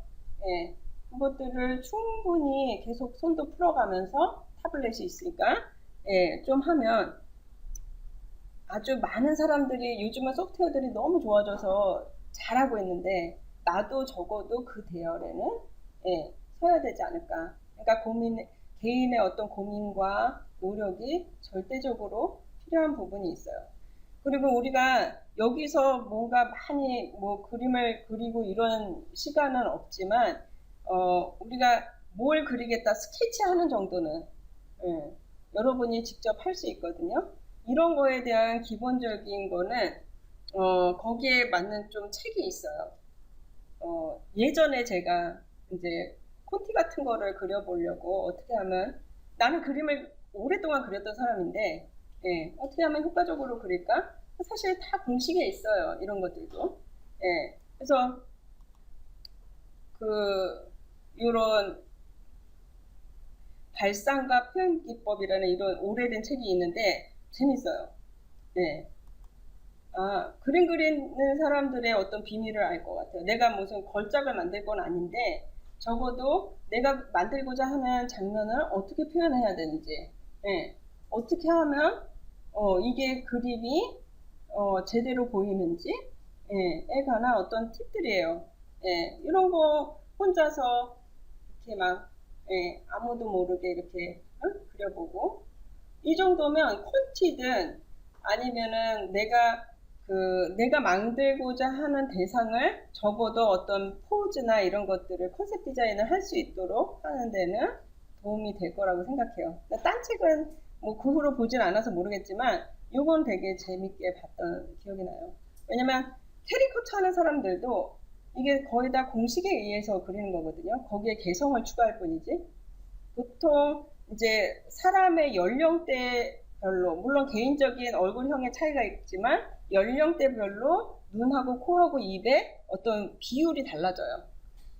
그것들을 충분히 계속 손도 풀어가면서 타블렛이 있으니까 좀 하면 아주 많은 사람들이 요즘은 소프트웨어들이 너무 좋아져서 잘하고 있는데 나도 적어도 그 대열에는 서야 되지 않을까. 그러니까 개인의 어떤 고민과 노력이 절대적으로 필요한 부분이 있어요. 그리고 우리가 여기서 뭔가 많이 뭐 그림을 그리고 이런 시간은 없지만 우리가 뭘 그리겠다 스케치하는 정도는 여러분이 직접 할 수 있거든요. 이런 거에 대한 기본적인 거는 거기에 맞는 좀 책이 있어요. 예전에 제가 이제 콘티 같은 거를 그려보려고 어떻게 하면 나는 그림을 오랫동안 그렸던 사람인데 어떻게 하면 효과적으로 그릴까? 사실 다 공식에 있어요. 이런 것들도. 그래서 이런 발상과 표현 기법이라는 이런 오래된 책이 있는데 재밌어요. 네. 그림 그리는 사람들의 어떤 비밀을 알 것 같아요. 내가 무슨 걸작을 만들 건 아닌데 적어도 내가 만들고자 하는 장면을 어떻게 표현해야 되는지, 예. 어떻게 하면 이게 그림이 제대로 보이는지, 예. 에 관한 어떤 팁들이에요. 예. 이런 거 혼자서 이렇게 막 예. 아무도 모르게 이렇게 그려보고 이 정도면 콘티든 아니면은 내가 만들고자 하는 대상을 적어도 어떤 포즈나 이런 것들을 컨셉 디자인을 할 수 있도록 하는 데는 도움이 될 거라고 생각해요. 딴 책은 뭐 그 후로 보진 않아서 모르겠지만 이건 되게 재밌게 봤던 기억이 나요. 왜냐면 캐리커처 하는 사람들도 이게 거의 다 공식에 의해서 그리는 거거든요. 거기에 개성을 추가할 뿐이지. 보통 이제 사람의 연령대별로 물론 개인적인 얼굴형의 차이가 있지만 연령대별로 눈하고 코하고 입의 어떤 비율이 달라져요.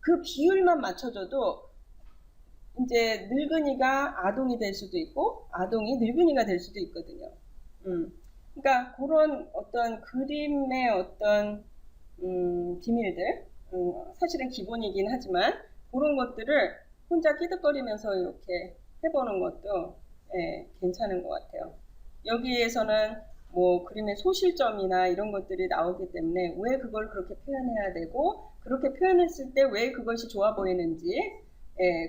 그 비율만 맞춰줘도 이제 늙은이가 아동이 될 수도 있고 아동이 늙은이가 될 수도 있거든요. 그러니까 그런 어떤 그림의 어떤 비밀들 사실은 기본이긴 하지만 그런 것들을 혼자 끼득거리면서 이렇게 해보는 것도 괜찮은 것 같아요. 여기에서는 뭐 그림의 소실점이나 이런 것들이 나오기 때문에 왜 그걸 그렇게 표현해야 되고 그렇게 표현했을 때 왜 그것이 좋아 보이는지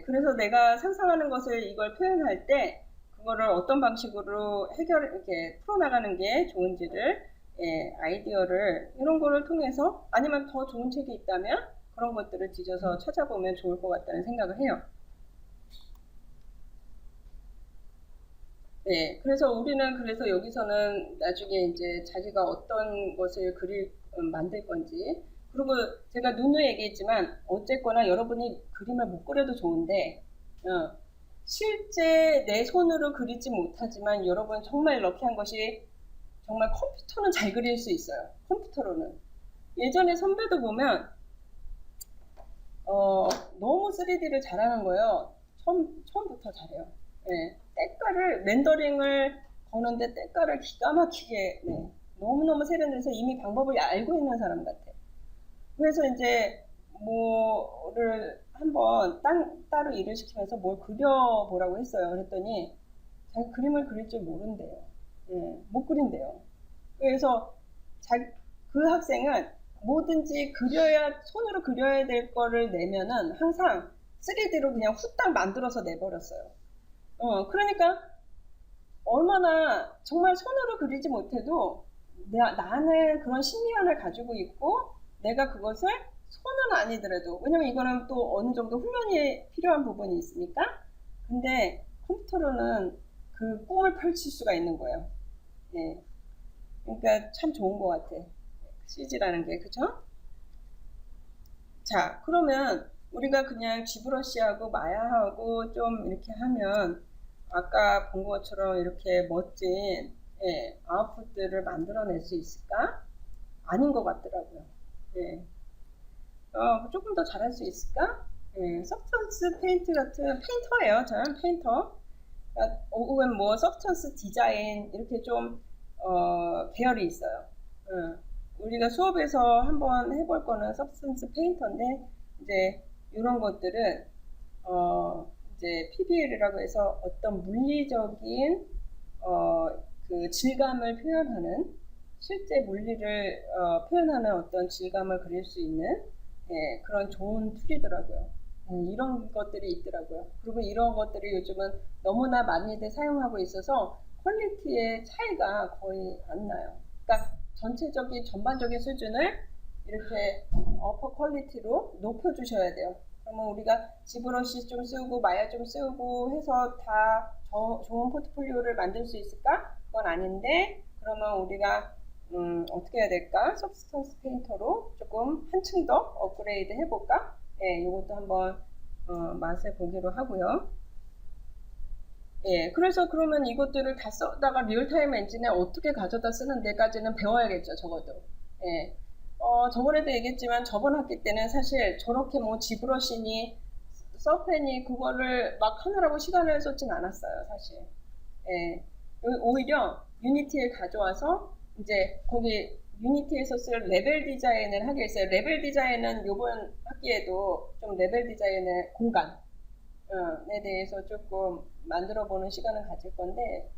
그래서 내가 상상하는 것을 이걸 표현할 때 그거를 어떤 방식으로 이렇게 풀어나가는 게 좋은지를 아이디어를 이런 거를 통해서 아니면 더 좋은 책이 있다면 그런 것들을 뒤져서 찾아보면 좋을 것 같다는 생각을 해요. 네, 그래서 우리는 그래서 여기서는 나중에 이제 자기가 어떤 것을 만들 건지 그리고 제가 누누이 얘기했지만 어쨌거나 여러분이 그림을 못 그려도 좋은데 실제 내 손으로 그리지 못하지만 여러분 정말 럭키한 것이 정말 컴퓨터는 잘 그릴 수 있어요. 컴퓨터로는. 예전에 선배도 보면 너무 3D를 잘하는 거예요. 처음부터 잘해요. 네. 때깔을 렌더링을 거는데 때깔을 기가 막히게 너무너무 세련돼서 이미 방법을 알고 있는 사람 같아. 그래서 이제 뭐를 한번 따로 일을 시키면서 뭘 그려보라고 했어요. 그랬더니 자기 그림을 그릴 줄 모른대요. 못 그린대요. 그래서 그 학생은 뭐든지 손으로 그려야 될 거를 내면은 항상 3D로 그냥 후딱 만들어서 내버렸어요. 그러니까 얼마나 정말 손으로 그리지 못해도 나는 그런 심리안을 가지고 있고 내가 그것을 손은 아니더라도 왜냐면 이거는 또 어느 정도 훈련이 필요한 부분이 있으니까 근데 컴퓨터로는 그 꿈을 펼칠 수가 있는 거예요. 예. 그러니까 참 좋은 것 같아. CG라는 게 그죠? 자 그러면 우리가 그냥 지브러시하고 마야하고 좀 이렇게 하면 아까 본 것처럼 이렇게 멋진 아웃풋들을 만들어낼 수 있을까? 아닌 것 같더라고요. 조금 더 잘할 수 있을까? 서브스턴스 페인트 같은 페인터예요. 저는 페인터. 혹은 뭐 서브스턴스 디자인 이렇게 좀 계열이 있어요. 우리가 수업에서 한번 해볼 거는 서브스턴스 페인터인데 이제 이런 것들은 이제 PBL이라고 해서 어떤 물리적인 그 질감을 표현하는 실제 물리를 표현하는 어떤 질감을 그릴 수 있는 그런 좋은 툴이더라고요. 이런 것들이 있더라고요. 그리고 이런 것들이 요즘은 너무나 많이들 사용하고 있어서 퀄리티의 차이가 거의 안 나요. 그러니까 전반적인 수준을 이렇게 어퍼 퀄리티로 높여주셔야 돼요. 그러면 우리가 지브러시 좀 쓰고 마야 좀 쓰고 해서 다 좋은 포트폴리오를 만들 수 있을까? 그건 아닌데 그러면 우리가 어떻게 해야 될까? 서브스턴스 페인터로 조금 한층 더 업그레이드 해볼까? 이것도 한번 맛을 보기로 하고요. 그래서 그러면 이것들을 다 써다가 리얼타임 엔진에 어떻게 가져다 쓰는 데까지는 배워야겠죠, 적어도. 저번에도 얘기했지만 저번 학기 때는 사실 저렇게 뭐 지브러시니 서펜이 그거를 막 하느라고 시간을 쏟진 않았어요, 사실. 예. 오히려 유니티에 가져와서 이제 거기 유니티에서 쓸 레벨 디자인을 하게 했어요. 레벨 디자인은 이번 학기에도 좀 레벨 디자인의 공간에 대해서 조금 만들어 보는 시간을 가질 건데,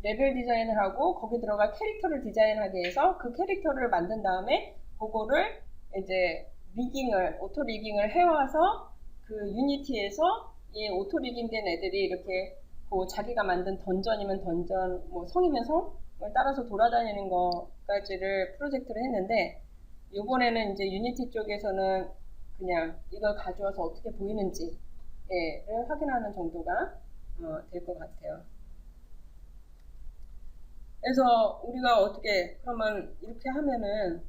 레벨 디자인을 하고 거기 들어가 캐릭터를 디자인하게 해서 그 캐릭터를 만든 다음에 그거를 이제 오토 리깅을 해와서 그 유니티에서 이 오토 리깅 된 애들이 이렇게 그 자기가 만든 던전이면 던전, 뭐 성이면 성을 따라서 돌아다니는 것까지를 프로젝트를 했는데, 이번에는 이제 유니티 쪽에서는 그냥 이걸 가져와서 어떻게 보이는지를 확인하는 정도가 될 것 같아요. 그래서 우리가 어떻게 그러면 이렇게 하면은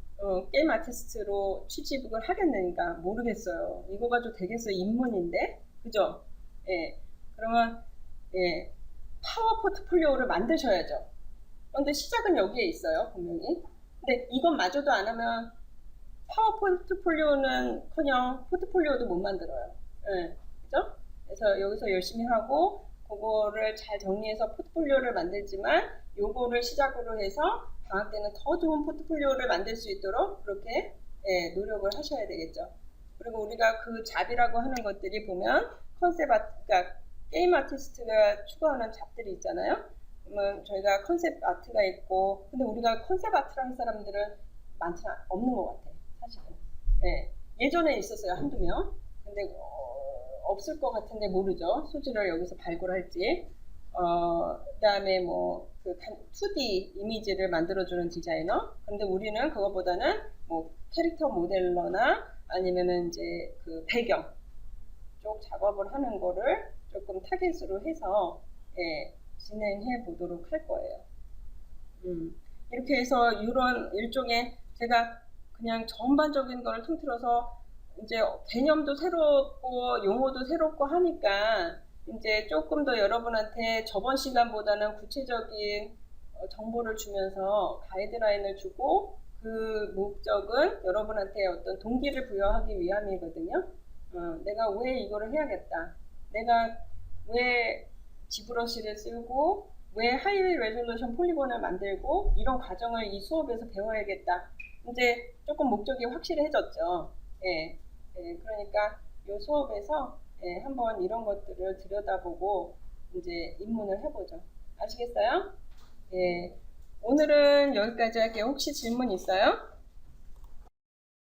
게임 아티스트로 취직을 하겠는가 모르겠어요. 이거 가지고 되겠어요? 입문인데, 그죠? 예. 그러면 예, 파워 포트폴리오를 만드셔야죠. 그런데 시작은 여기에 있어요, 분명히. 근데 이것마저도 안 하면 파워 포트폴리오는커녕 포트폴리오도 못 만들어요. 예, 그죠? 그래서 여기서 열심히 하고 그거를 잘 정리해서 포트폴리오를 만들지만 요거를 시작으로 해서 방학 때는 더 좋은 포트폴리오를 만들 수 있도록 그렇게 노력을 하셔야 되겠죠. 그리고 우리가 그 잡이라고 하는 것들이 보면 컨셉 아트, 그러니까 게임 아티스트가 추구하는 잡들이 있잖아요. 그러면 저희가 컨셉 아트가 있고, 근데 우리가 컨셉 아트라는 사람들은 없는 것 같아, 사실은. 예, 예전에 있었어요, 한두 명. 근데 없을 것 같은데 모르죠. 소지를 여기서 발굴할지. 그 다음에 뭐, 2D 이미지를 만들어주는 디자이너. 근데 우리는 그거보다는 뭐, 캐릭터 모델러나 아니면은 이제 그 배경 쪽 작업을 하는 거를 조금 타겟으로 해서, 진행해 보도록 할 거예요. 이렇게 해서 이런 일종의 제가 그냥 전반적인 걸 통틀어서 이제 개념도 새롭고 용어도 새롭고 하니까 이제 조금 더 여러분한테 저번 시간보다는 구체적인 정보를 주면서 가이드라인을 주고, 그 목적은 여러분한테 어떤 동기를 부여하기 위함이거든요. 내가 왜 이거를 해야겠다. 내가 왜 지브러시를 쓰고 왜 하이 레졸루션 폴리곤을 만들고 이런 과정을 이 수업에서 배워야겠다. 이제 조금 목적이 확실해졌죠. 그러니까 이 수업에서 한번 이런 것들을 들여다보고 이제 입문을 해보죠. 아시겠어요? 오늘은 여기까지 할게요. 혹시 질문 있어요?